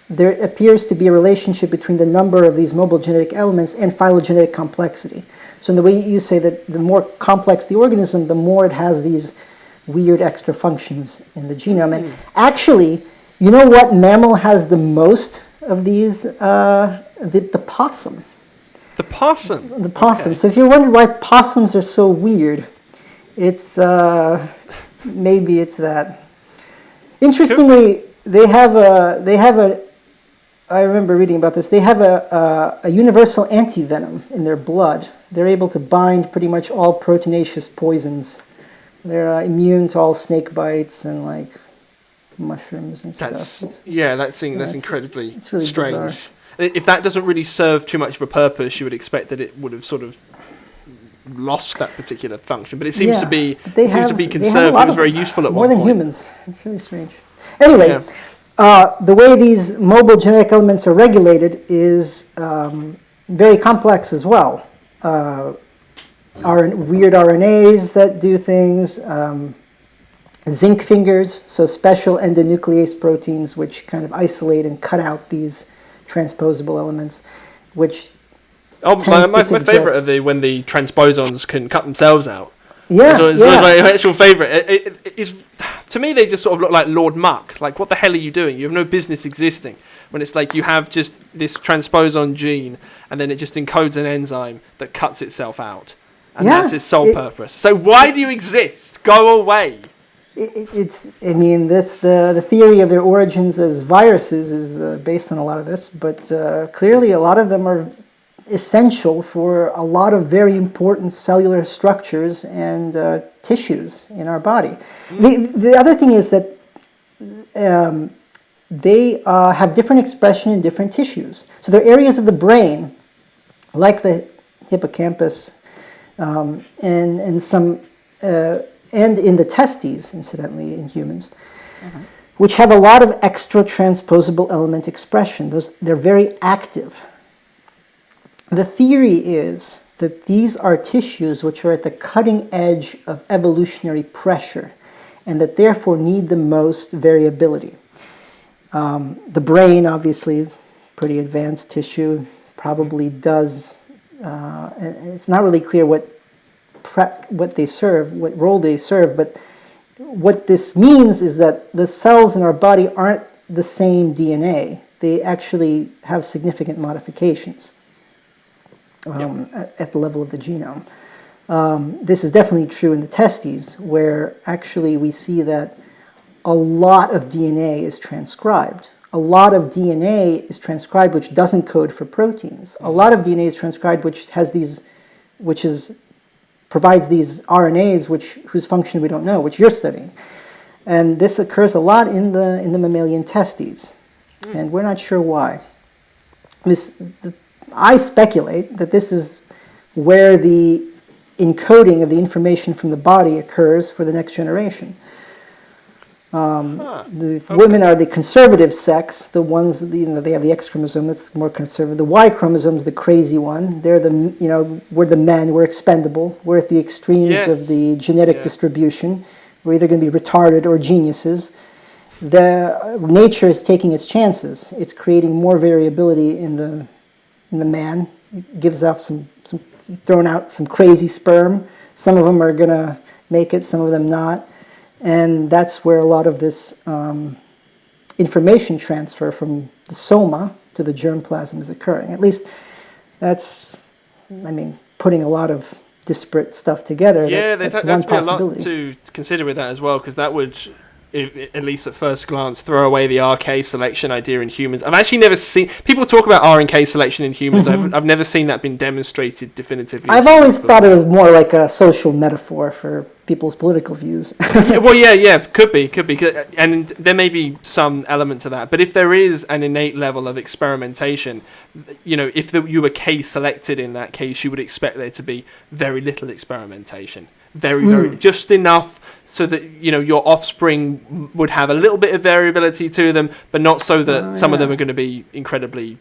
there appears to be a relationship between the number of these mobile genetic elements and phylogenetic complexity. So in the way you say that the more complex the organism, the more it has these weird extra functions in the genome. And actually, you know what mammal has the most of these? The possum. The possum? The possum. Okay. So if you're wondering why possums are so weird, it's maybe it's that. Interestingly, they have a I remember reading about this. They have a universal antivenom in their blood. They're able to bind pretty much all proteinaceous poisons. They're immune to all snake bites and like mushrooms and stuff. That's incredibly it's really strange. Bizarre. If that doesn't really serve too much of a purpose, you would expect that it would have sort of lost that particular function. But it seems to be conserved. It was very useful at one point. More than humans. It's very strange. Anyway. The way these mobile genetic elements are regulated is very complex as well. Weird RNAs that do things, zinc fingers, so special endonuclease proteins which kind of isolate and cut out these transposable elements, which my favorite are when the transposons can cut themselves out. Yeah, it's my actual favourite. It is, to me, they just sort of look like Lord Muck. Like, what the hell are you doing? You have no business existing. When it's like you have just this transposon gene, and then it just encodes an enzyme that cuts itself out. And that's its sole purpose. So why do you exist? Go away. The theory of their origins as viruses is based on a lot of this, but clearly a lot of them are essential for a lot of very important cellular structures and tissues in our body. The other thing is that they have different expression in different tissues. So there are areas of the brain, like the hippocampus, and some and in the testes, incidentally, in humans, which have a lot of extra transposable element expression. They're very active. The theory is that these are tissues which are at the cutting edge of evolutionary pressure, and that therefore need the most variability. The brain, obviously, pretty advanced tissue, probably does, and it's not really clear what they serve, what role they serve, but what this means is that the cells in our body aren't the same DNA. They actually have significant modifications at the level of the genome. This is definitely true in the testes, where actually we see that a lot of DNA is transcribed. A lot of DNA is transcribed which doesn't code for proteins. A lot of DNA is transcribed which has these, provides these RNAs whose function we don't know, which you're studying. And this occurs a lot in the mammalian testes, and we're not sure why. I speculate that this is where the encoding of the information from the body occurs for the next generation. Women are the conservative sex, the ones, they have the X chromosome, that's more conservative. The Y chromosome is the crazy one. They're we're the men, we're expendable. We're at the extremes of the genetic distribution. We're either going to be retarded or geniuses. Nature is taking its chances. It's creating more variability in the man. It gives off throwing out some crazy sperm. Some of them are going to make it, some of them not. And that's where a lot of this information transfer from the soma to the germplasm is occurring. At least that's, putting a lot of disparate stuff together. Yeah, that's one possibility. A lot to consider with that as well, because that would, at least at first glance, throw away the RK selection idea in humans. I've actually never seen people talk about RNK selection in humans. I've never seen that been demonstrated definitively. I've always thought it was more like a social metaphor for people's political views. Could be, and there may be some element to that. But if there is an innate level of experimentation, if you were case selected in that case, you would expect there to be very little experimentation. Very, just enough so that your offspring would have a little bit of variability to them, but not so that some of them are going to be incredibly,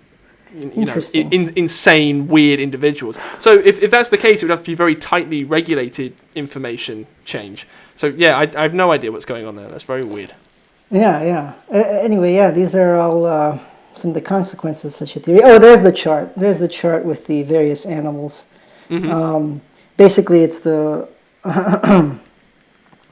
insane, weird individuals. So if that's the case, it would have to be very tightly regulated information change. So I have no idea what's going on there. That's very weird. Anyway, these are all some of the consequences of such a theory. Oh, there's the chart. There's the chart with the various animals. Basically, it's the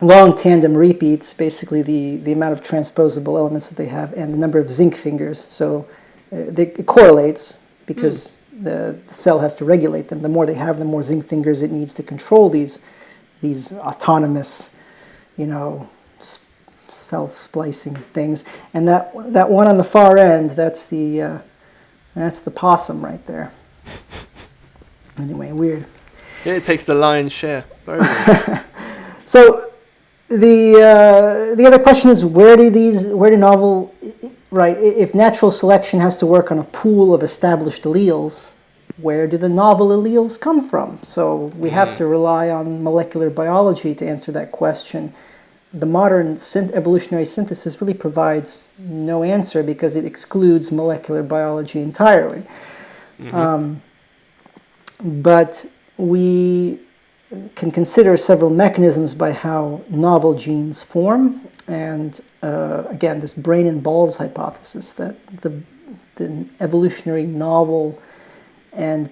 long tandem repeats, basically the amount of transposable elements that they have and the number of zinc fingers. So it correlates because the cell has to regulate them. The more they have, the more zinc fingers it needs to control these autonomous, self-splicing things. And that one on the far end, that's the possum right there. Anyway, weird. Yeah, it takes the lion's share. Very weird. So the other question is, if natural selection has to work on a pool of established alleles, where do the novel alleles come from? So we have to rely on molecular biology to answer that question. The modern evolutionary synthesis really provides no answer because it excludes molecular biology entirely. But we can consider several mechanisms by how novel genes form, and again, this brain and balls hypothesis that the evolutionary novel and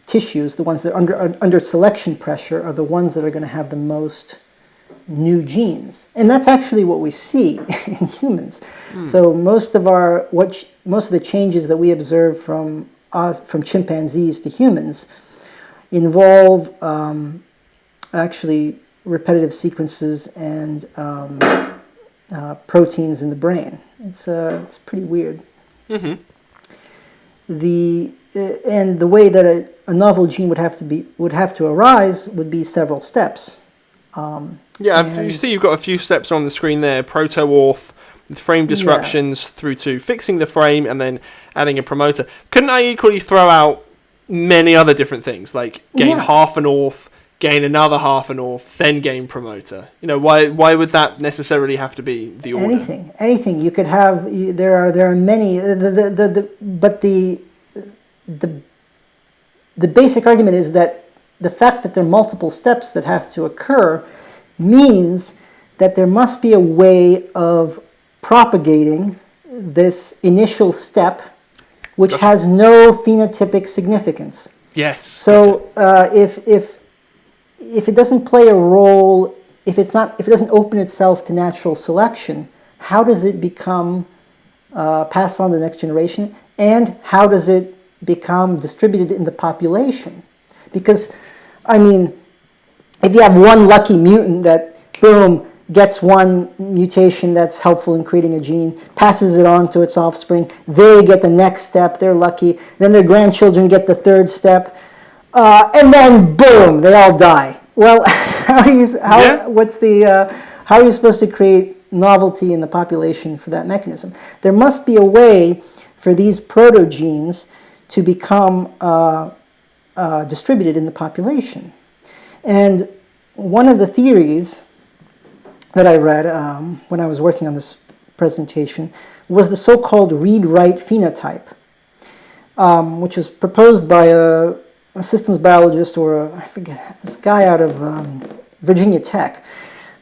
tissues, the ones that are under selection pressure, are the ones that are going to have the most new genes, and that's actually what we see in humans. So most of the changes that we observe from chimpanzees to humans involve actually repetitive sequences and proteins in the brain. It's pretty weird. And the way that a novel gene would have to arise would be several steps. You see you've got a few steps on the screen there. Proto-orth, frame disruptions through to fixing the frame and then adding a promoter. Couldn't I equally throw out many other different things, like gain half an orth, gain another half a north, then gain promoter. Why would that necessarily have to be the order? Anything you could have. There are many. But the basic argument is that the fact that there are multiple steps that have to occur means that there must be a way of propagating this initial step, which has no phenotypic significance. Yes. So if it doesn't play a role, if it doesn't open itself to natural selection, how does it become passed on to the next generation, and how does it become distributed in the population? Because, I mean, if you have one lucky mutant that, boom, gets one mutation that's helpful in creating a gene, passes it on to its offspring, they get the next step, they're lucky, then their grandchildren get the third step, and then, boom, they all die. Well, how are you supposed to create novelty in the population for that mechanism? There must be a way for these protogenes to become distributed in the population. And one of the theories that I read when I was working on this presentation was the so-called read-write phenotype, which was proposed by a systems biologist, or I forget, this guy out of Virginia Tech.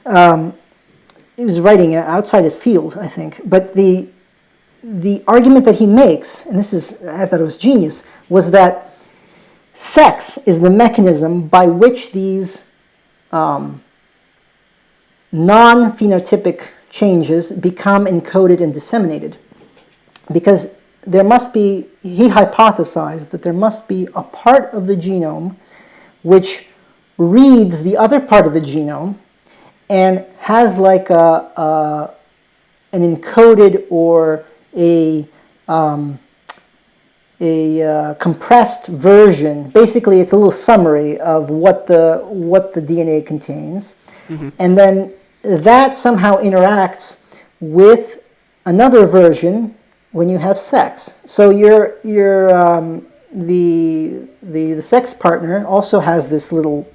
He was writing outside his field, I think. But the argument that he makes, and I thought it was genius, was that sex is the mechanism by which these non-phenotypic changes become encoded and disseminated. Because he hypothesized that there must be a part of the genome which reads the other part of the genome and has like an encoded or a compressed version. Basically, it's a little summary of what the DNA contains, and then that somehow interacts with another version when you have sex. So the sex partner also has this little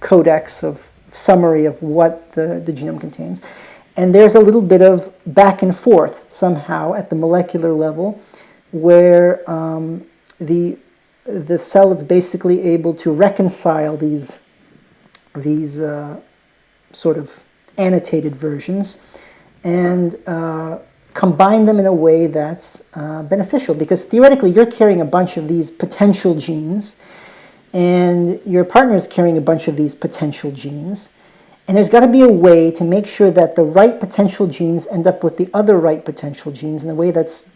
codex of summary of what the genome contains, and there's a little bit of back and forth somehow at the molecular level, where the cell is basically able to reconcile these sort of annotated versions and combine them in a way that's beneficial. Because theoretically, you're carrying a bunch of these potential genes, and your partner is carrying a bunch of these potential genes, and there's got to be a way to make sure that the right potential genes end up with the other right potential genes in a way that's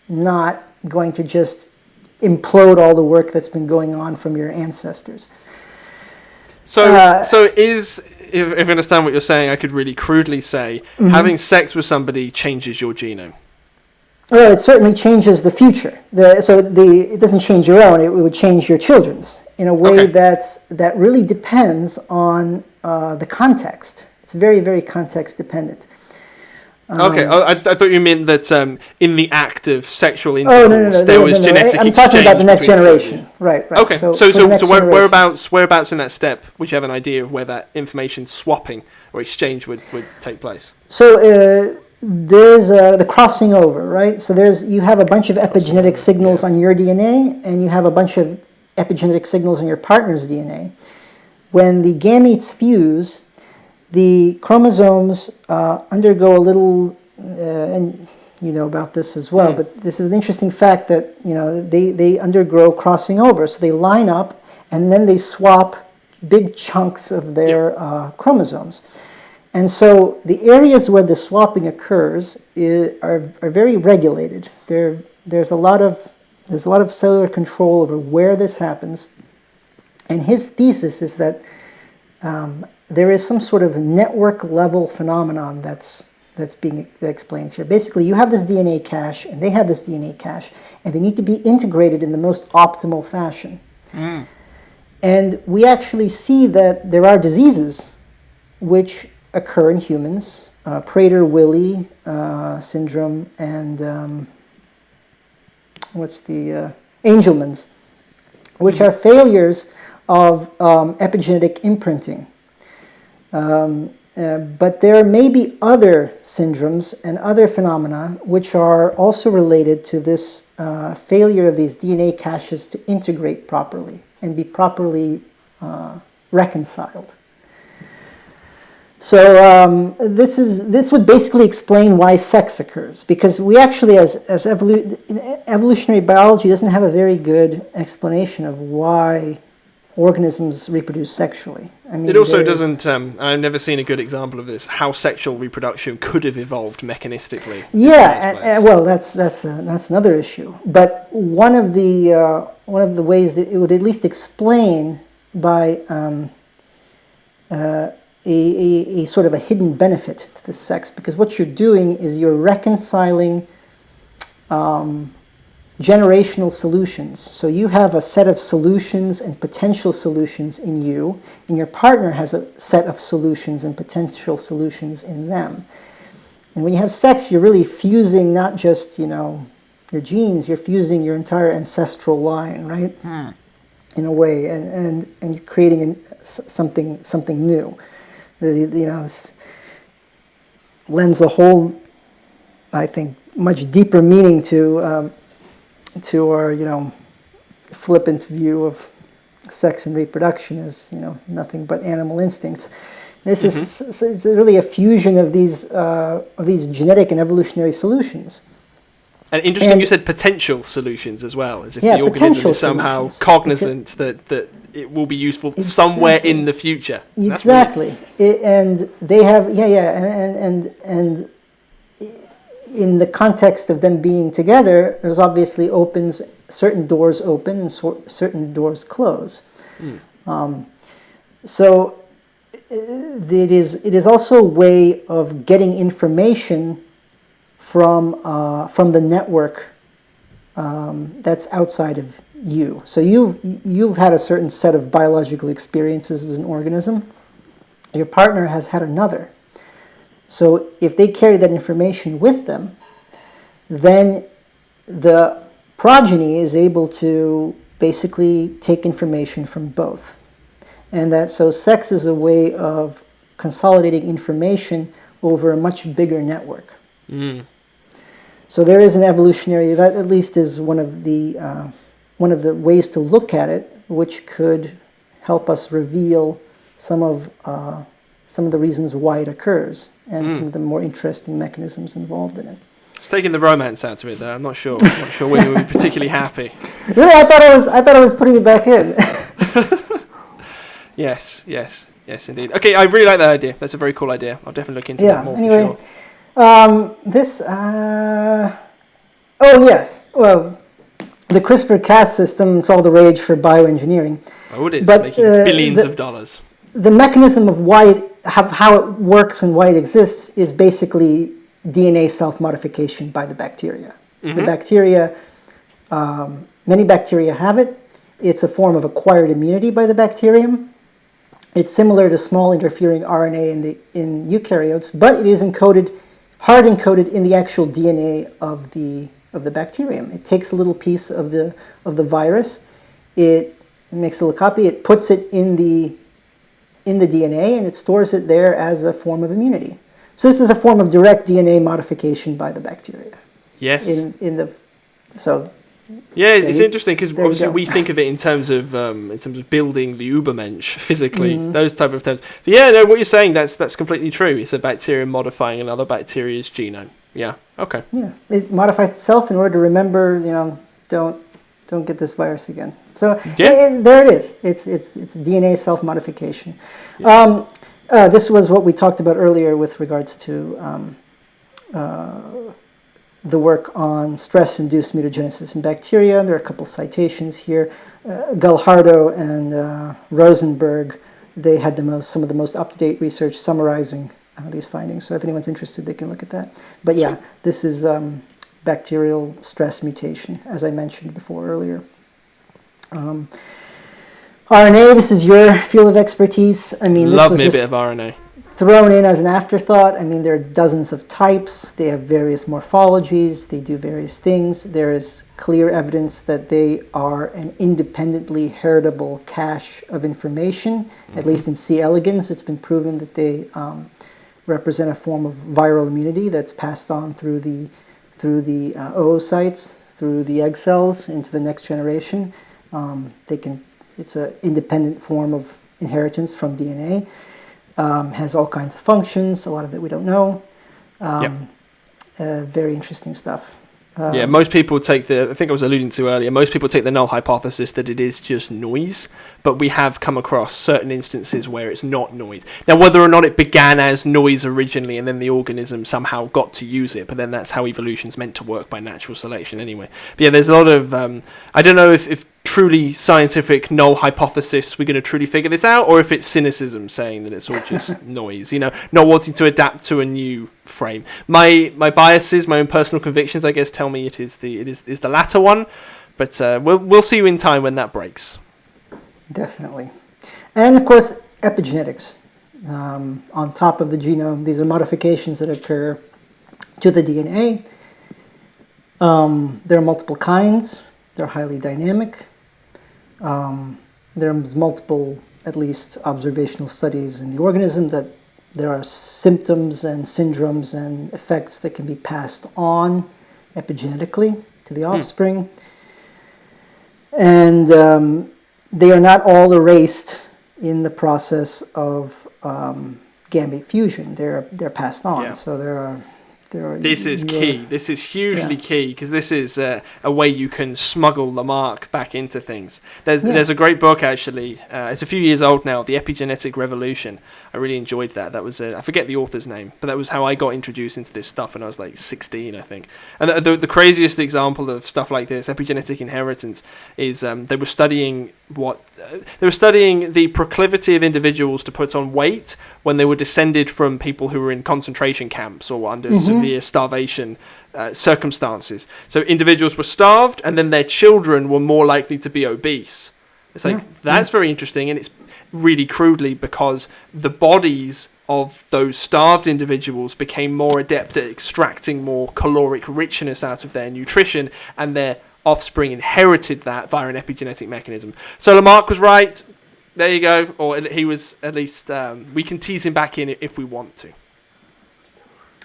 not going to just implode all the work that's been going on from your ancestors. So if I understand what you're saying, I could really crudely say, having sex with somebody changes your genome. Well, it certainly changes the future. It doesn't change your own; it would change your children's in a way that really depends on the context. It's very, very context dependent. Okay, I thought you meant that in the act of sexual intercourse there was genetic exchange. I'm talking about the next generation. Right. Okay, so whereabouts in that step would you have an idea of where that information swapping or exchange would take place? So there's the crossing over, right? So you have a bunch of epigenetic signals on your DNA, and you have a bunch of epigenetic signals on your partner's DNA. When the gametes fuse, the chromosomes undergo a little, and you know about this as well, but this is an interesting fact that they undergo crossing over. So they line up, and then they swap big chunks of their chromosomes. And so the areas where the swapping occurs are very regulated. There's a lot of cellular control over where this happens. And his thesis is that there is some sort of network level phenomenon that explains here. Basically, you have this DNA cache, and they have this DNA cache, and they need to be integrated in the most optimal fashion. And we actually see that there are diseases which occur in humans, Prader-Willi syndrome, and Angelman's, which are failures of epigenetic imprinting. But there may be other syndromes and other phenomena which are also related to this failure of these DNA caches to integrate properly and be properly reconciled. So this would basically explain why sex occurs, because we actually, as evolutionary biology, doesn't have a very good explanation of why organisms reproduce sexually. I mean, it also doesn't. I've never seen a good example of this. How sexual reproduction could have evolved mechanistically. Yeah, well, that's another issue. But one of the ways that it would at least explain by a sort of a hidden benefit to the sex, because what you're doing is you're reconciling generational solutions. So you have a set of solutions and potential solutions in you, and your partner has a set of solutions and potential solutions in them. And when you have sex, you're really fusing not just, your genes, you're fusing your entire ancestral line, right? In a way, and you're creating something new. This lends a whole, I think, much deeper meaning to our, flippant view of sex and reproduction as, nothing but animal instincts. This is it's really a fusion of these genetic and evolutionary solutions. And interesting, you said potential solutions as well, as if the organism is somehow cognizant that it will be useful somewhere in the future. Exactly, and they have and in the context of them being together, there's obviously certain doors open and certain doors close. So it is also a way of getting information from the network that's outside of you. So you've had a certain set of biological experiences as an organism. Your partner has had another. So if they carry that information with them, then the progeny is able to basically take information from both. And so sex is a way of consolidating information over a much bigger network. So there is an evolutionary, that at least is one of the ways to look at it, which could help us reveal some of the reasons why it occurs and some of the more interesting mechanisms involved in it. It's taking the romance out of it, though. I'm not sure we would be particularly happy. Really, I thought I was putting it back in. Yes, indeed. Okay, I really like that idea. That's a very cool idea. I'll definitely look into that more. Anyway, for sure. Oh yes. Well, the CRISPR-Cas system, it's all the rage for bioengineering. Oh, it is, making billions of dollars. The mechanism of how it works and why it exists is basically DNA self-modification by the bacteria. The bacteria, many bacteria have it. It's a form of acquired immunity by the bacterium. It's similar to small interfering RNA in eukaryotes, but it is hard encoded in the actual DNA of the bacterium. It takes a little piece of the virus, it makes a little copy, it puts it in the DNA, and it stores it there as a form of immunity. So this is a form of direct DNA modification by the bacteria. Yes. Yeah, it's interesting because obviously we think of it in terms of building the Übermensch physically, those type of terms. But yeah, no, what you're saying that's completely true. It's a bacteria modifying another bacteria's genome. Yeah. Okay. Yeah, it modifies itself in order to remember. Don't get this virus again. So there it is. It's DNA self-modification. Yeah. This was what we talked about earlier with regards to the work on stress-induced mutagenesis in bacteria. There are a couple citations here. Galhardo and Rosenberg, they had some of the most up-to-date research summarizing these findings. So if anyone's interested, they can look at that. But yeah, this is bacterial stress mutation, as I mentioned before earlier. RNA, this is your field of expertise. I mean, love me a bit of RNA. thrown in as an afterthought. I mean, there are dozens of types. They have various morphologies. They do various things. There is clear evidence that they are an independently heritable cache of information. At least in C. elegans, it's been proven that they represent a form of viral immunity that's passed on through the oocytes, through the egg cells into the next generation. It's an independent form of inheritance from DNA. Has all kinds of functions. A lot of it we don't know. Very interesting stuff. Most people take I think I was alluding to earlier, most people take the null hypothesis that it is just noise, but we have come across certain instances where it's not noise. Now, whether or not it began as noise originally and then the organism somehow got to use it, but then that's how evolution's meant to work by natural selection anyway. But yeah, there's a lot of, I don't know if truly scientific null hypothesis we're going to truly figure this out, or if it's cynicism saying that it's all just noise, not wanting to adapt to a new frame. My biases, my own personal convictions, I guess, tell me it is the latter one, but we'll see in time when that breaks. Definitely. And of course, epigenetics. On top of the genome, these are modifications that occur to the DNA. There are multiple kinds. They're highly dynamic. There's multiple, at least, observational studies in the organism that there are symptoms and syndromes and effects that can be passed on epigenetically to the offspring. And they are not all erased in the process of gamete fusion. They're passed on. Yeah. So there are. This is key. This is hugely key, because this is a way you can smuggle the mark back into things. There's a great book, actually. It's a few years old now, The Epigenetic Revolution. I really enjoyed that. That was I forget the author's name, but that was how I got introduced into this stuff when I was like 16, I think. And the craziest example of stuff like this, epigenetic inheritance, is they were studying the proclivity of individuals to put on weight when they were descended from people who were in concentration camps or under severe starvation circumstances. So individuals were starved, and then their children were more likely to be obese. It's like, that's very interesting, and it's really crudely because the bodies of those starved individuals became more adept at extracting more caloric richness out of their nutrition, and their offspring inherited that via an epigenetic mechanism. So Lamarck was right. There you go. Or he was, at least, we can tease him back in if we want to.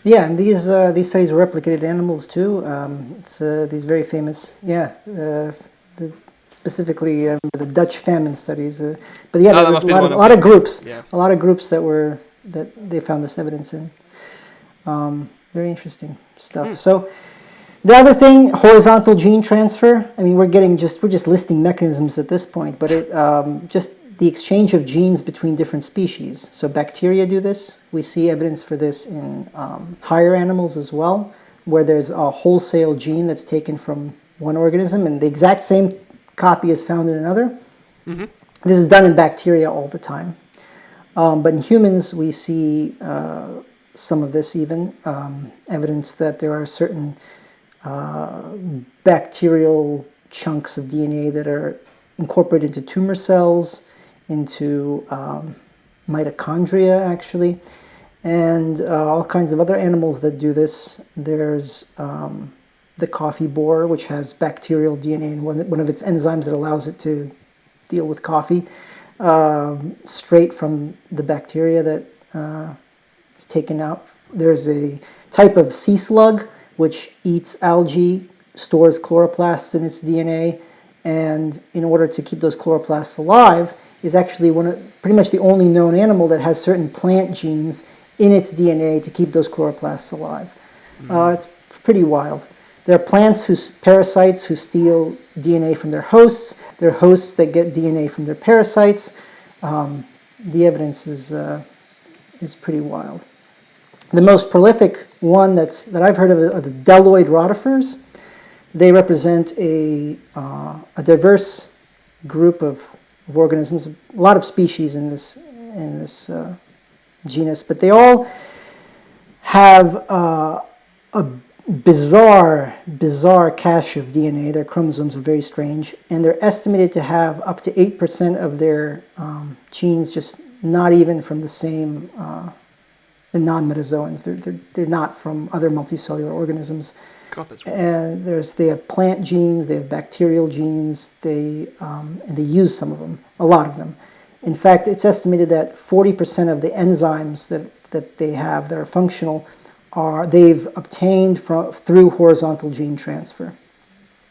Yeah, and these studies were replicated in animals too. It's these very famous, specifically the Dutch famine studies. But yeah, there were a lot of groups that they found this evidence in. Very interesting stuff. So the other thing, horizontal gene transfer. I mean, we're just listing mechanisms at this point, but it just the exchange of genes between different species. So bacteria do this. We see evidence for this in higher animals as well, where there's a wholesale gene that's taken from one organism and the exact same copy is found in another. Mm-hmm. This is done in bacteria all the time. But in humans, we see some of this even, evidence that there are certain bacterial chunks of DNA that are incorporated into tumor cells, into mitochondria, actually, and all kinds of other animals that do this. There's the coffee borer, which has bacterial DNA in one of its enzymes that allows it to deal with coffee, straight from the bacteria that it's taken out. There's a type of sea slug which eats algae, stores chloroplasts in its DNA, and in order to keep those chloroplasts alive, is actually pretty much the only known animal that has certain plant genes in its DNA to keep those chloroplasts alive. It's pretty wild. There are plants parasites who steal DNA from their hosts. There are hosts that get DNA from their parasites. The evidence is pretty wild. The most prolific one that I've heard of are the Deloid rotifers. They represent a diverse group of organisms, a lot of species in this genus, but they all have a bizarre cache of DNA. Their chromosomes are very strange, and they're estimated to have up to 8% of their genes just not even from the same the non-metazoans. They're not from other multicellular organisms. God, that's weird. And they have plant genes, they have bacterial genes, and they use some of them, a lot of them. In fact, it's estimated that 40% of the enzymes that they have that are functional they've obtained through horizontal gene transfer.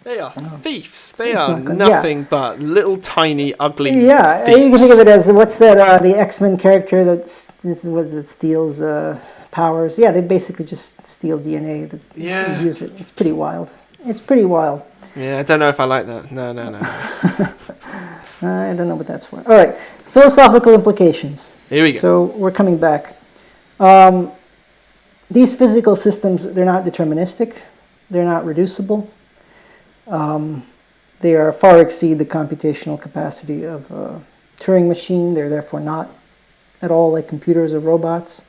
They are thieves. So They it's are not good. nothing but little tiny ugly Yeah, thieves. you can think of it as, what's that, the X-Men character that steals powers? Yeah, they basically just steal DNA and use it. It's pretty wild. Yeah, I don't know if I like that. No. I don't know what that's for. All right, philosophical implications. Here we go. So we're coming back. These physical systems, they're not deterministic. They're not reducible. They far exceed the computational capacity of a Turing machine. They're therefore not at all like computers or robots.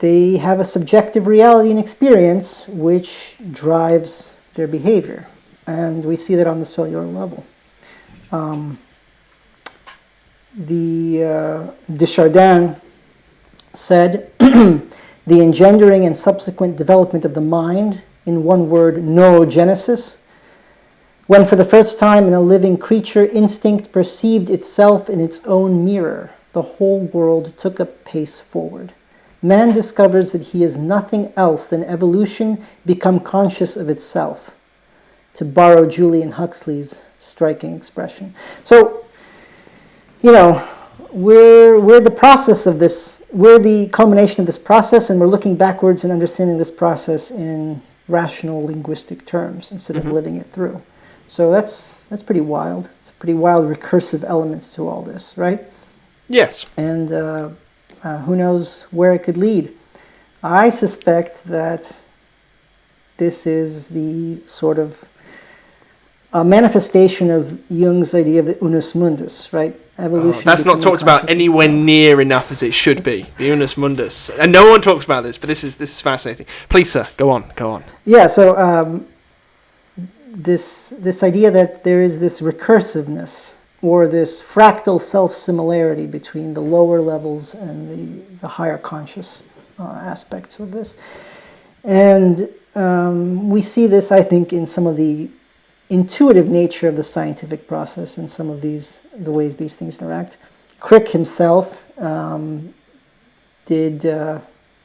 They have a subjective reality and experience which drives their behavior. And we see that on the cellular level. Desjardins said, the engendering and subsequent development of the mind, in one word, noogenesis, when for the first time in a living creature instinct perceived itself in its own mirror, the whole world took a pace forward. Man discovers that he is nothing else than evolution become conscious of itself, to borrow Julian Huxley's striking expression. So, we're the process of this, we're the culmination of this process, and we're looking backwards and understanding this process in rational linguistic terms instead of living it through. So that's pretty wild. It's pretty wild recursive elements to all this, right? Yes. And who knows where it could lead. I suspect that this is the sort of manifestation of Jung's idea of the unus mundus, right? Evolution. That's not talked about anywhere near enough as it should be. The unus mundus, and no one talks about this. But this is fascinating. Please, sir, go on. Yeah. So this idea that there is this recursiveness or this fractal self-similarity between the lower levels and the higher conscious aspects of this, and we see this, I think, in some of the intuitive nature of the scientific process and some of the ways these things interact. Crick himself did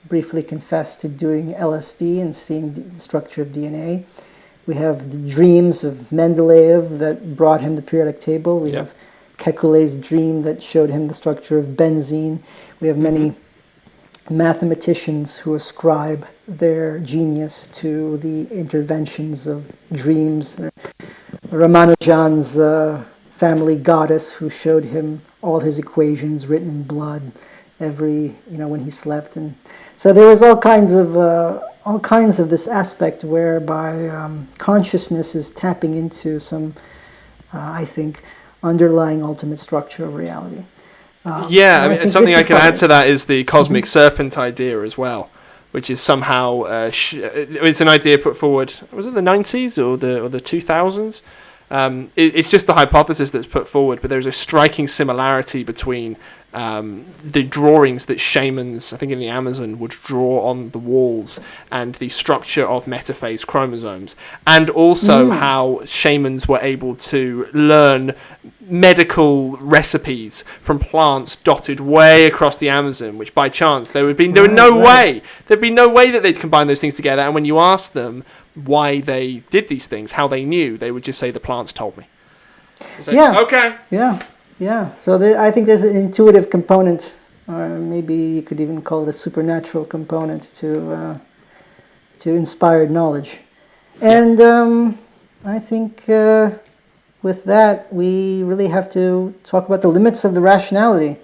briefly confess to doing LSD and seeing the structure of DNA. We have the dreams of Mendeleev that brought him the periodic table. We have Kekulé's dream that showed him the structure of benzene. We have many mathematicians who ascribe their genius to the interventions of dreams. Ramanujan's family goddess who showed him all his equations written in blood when he slept. And so there was all kinds of this aspect whereby consciousness is tapping into some, I think, underlying ultimate structure of reality. Something I can add to that is the cosmic serpent idea as well, which is somehow it's an idea put forward. Was it the 90s or the 2000s? It's just the hypothesis that's put forward, but there's a striking similarity between the drawings that shamans, I think in the Amazon, would draw on the walls and the structure of metaphase chromosomes, and also how shamans were able to learn medical recipes from plants dotted way across the Amazon, which by chance there'd be no way that they'd combine those things together. And when you asked them why they did these things, how they knew, they would just say the plants told me. Okay. Yeah. So I think there's an intuitive component, or maybe you could even call it a supernatural component to inspired knowledge. And I think with that, we really have to talk about the limits of the rationality.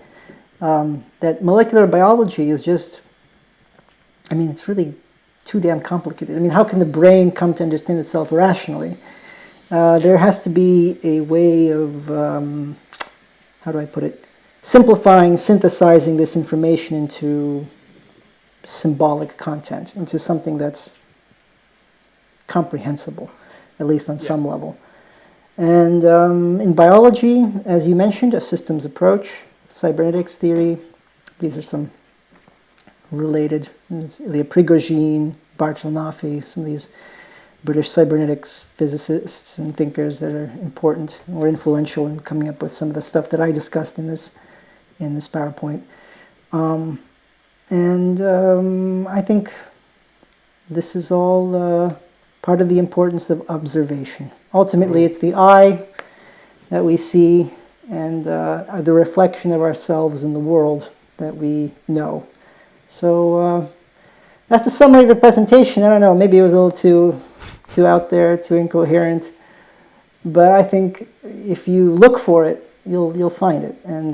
That molecular biology is just, it's really too damn complicated. How can the brain come to understand itself rationally? There has to be a way of, how do I put it, simplifying, synthesizing this information into symbolic content, into something that's comprehensible, at least on some level. And in biology, as you mentioned, a systems approach, cybernetics theory, these are some related. Ilya Prigogine, Bartolomé, some of these British cybernetics physicists and thinkers that are important or influential in coming up with some of the stuff that I discussed in this PowerPoint. I think this is all part of the importance of observation. Ultimately, it's the eye that we see and the reflection of ourselves in the world that we know. So that's a summary of the presentation. I don't know, maybe it was a little too out there, too incoherent, but I think if you look for it, you'll find it. And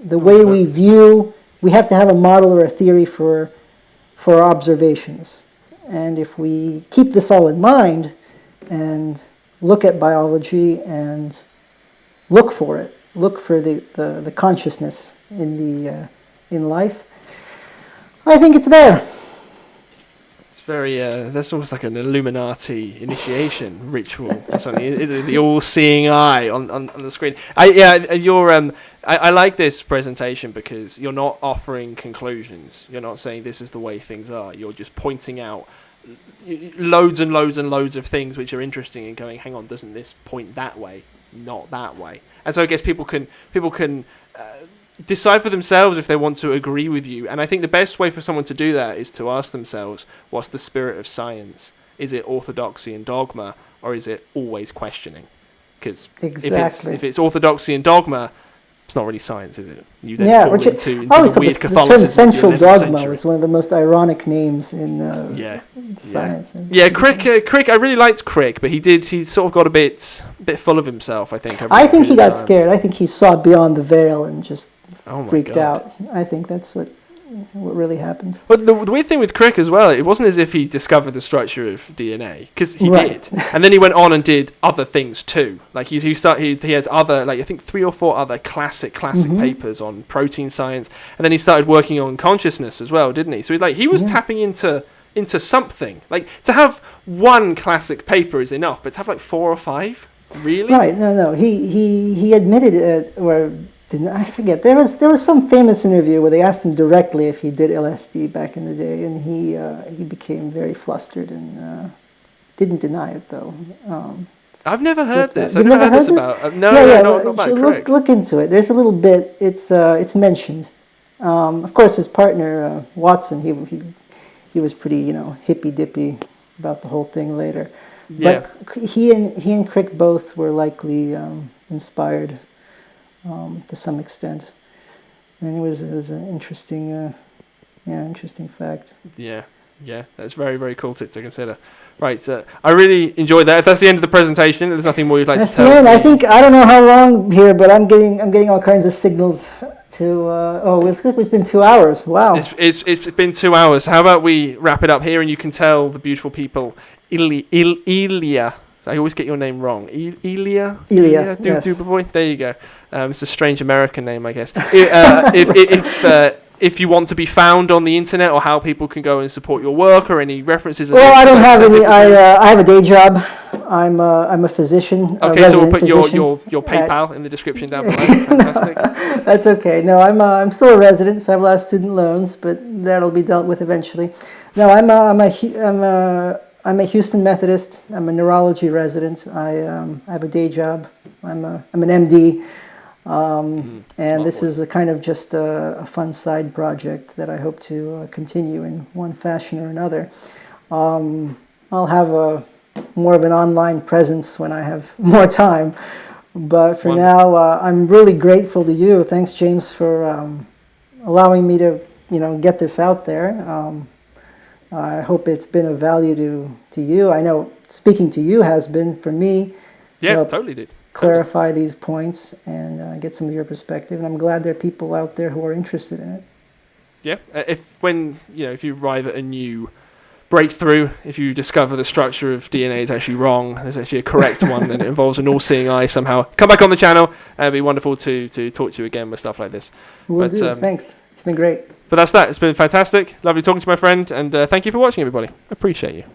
the way we view, we have to have a model or a theory for our observations. And if we keep this all in mind and look at biology and look for it, look for the consciousness in life, I think it's there. It's very, that's almost like an Illuminati initiation ritual or something. The all-seeing eye on the screen. I like this presentation because you're not offering conclusions. You're not saying this is the way things are. You're just pointing out loads and loads and loads of things which are interesting and going, hang on, doesn't this point that way? Not that way. And so I guess people can decide for themselves if they want to agree with you. And I think the best way for someone to do that is to ask themselves, what's the spirit of science? Is it orthodoxy and dogma, or is it always questioning? Because if it's orthodoxy and dogma, it's not really science, is it? You then fall into the weird Catholicism. The term central dogma was one of the most ironic names in science. Crick. I really liked Crick, but he sort of got a bit full of himself, I think. I think he got scared. I think he saw beyond the veil and just freaked out. I think that's what really happened. But the weird thing with Crick as well, it wasn't as if he discovered the structure of DNA, because he did, and then he went on and did other things too. Like he has other, like I think 3 or 4 other classic papers on protein science, and then he started working on consciousness as well, didn't he? So he was tapping into something. Like to have one classic paper is enough, but to have like 4 or 5, really? Right? No. He admitted it, I forget. There was some famous interview where they asked him directly if he did LSD back in the day, and he became very flustered and didn't deny it though. I've never heard this. You've never heard this? Not about look into it. There's a little bit. It's mentioned. Of course, his partner Watson. He was pretty hippy dippy about the whole thing later. Yeah. But he and Crick both were likely inspired. To some extent, and it was an interesting fact. Yeah, that's very, very cool to consider. Right, I really enjoyed that. If that's the end of the presentation, there's nothing more you'd like to tell. That's the end. I don't know how long here, but I'm getting all kinds of signals to. It's been 2 hours. Wow. It's been 2 hours. How about we wrap it up here, and you can tell the beautiful people, Ilya. I always get your name wrong. Ilya Dubovoy. There you go. It's a strange American name, I guess. If you want to be found on the internet, or how people can go and support your work, or any references. Well, I don't have any. I have a day job. I'm a physician. Okay, so we'll put your PayPal in the description down below. Fantastic. That's okay. No, I'm still a resident, so I have a lot of student loans, but that'll be dealt with eventually. No, I'm a Houston Methodist. I'm a neurology resident. I have a day job. I'm an MD, and this is a kind of just a fun side project that I hope to continue in one fashion or another. I'll have more of an online presence when I have more time, but for now, I'm really grateful to you. Thanks, James, for allowing me to get this out there. I hope it's been of value to you. I know speaking to you has been for me. Yeah, totally did. Clarify these points and get some of your perspective. And I'm glad there are people out there who are interested in it. Yeah, if you arrive at a new breakthrough, if you discover the structure of DNA is actually wrong, there's actually a correct one, and it involves an all-seeing eye somehow, come back on the channel. It'd be wonderful to talk to you again with stuff like this. Will do. Thanks. It's been great. But that's that. It's been fantastic. Lovely talking to my friend, and thank you for watching, everybody. Appreciate you.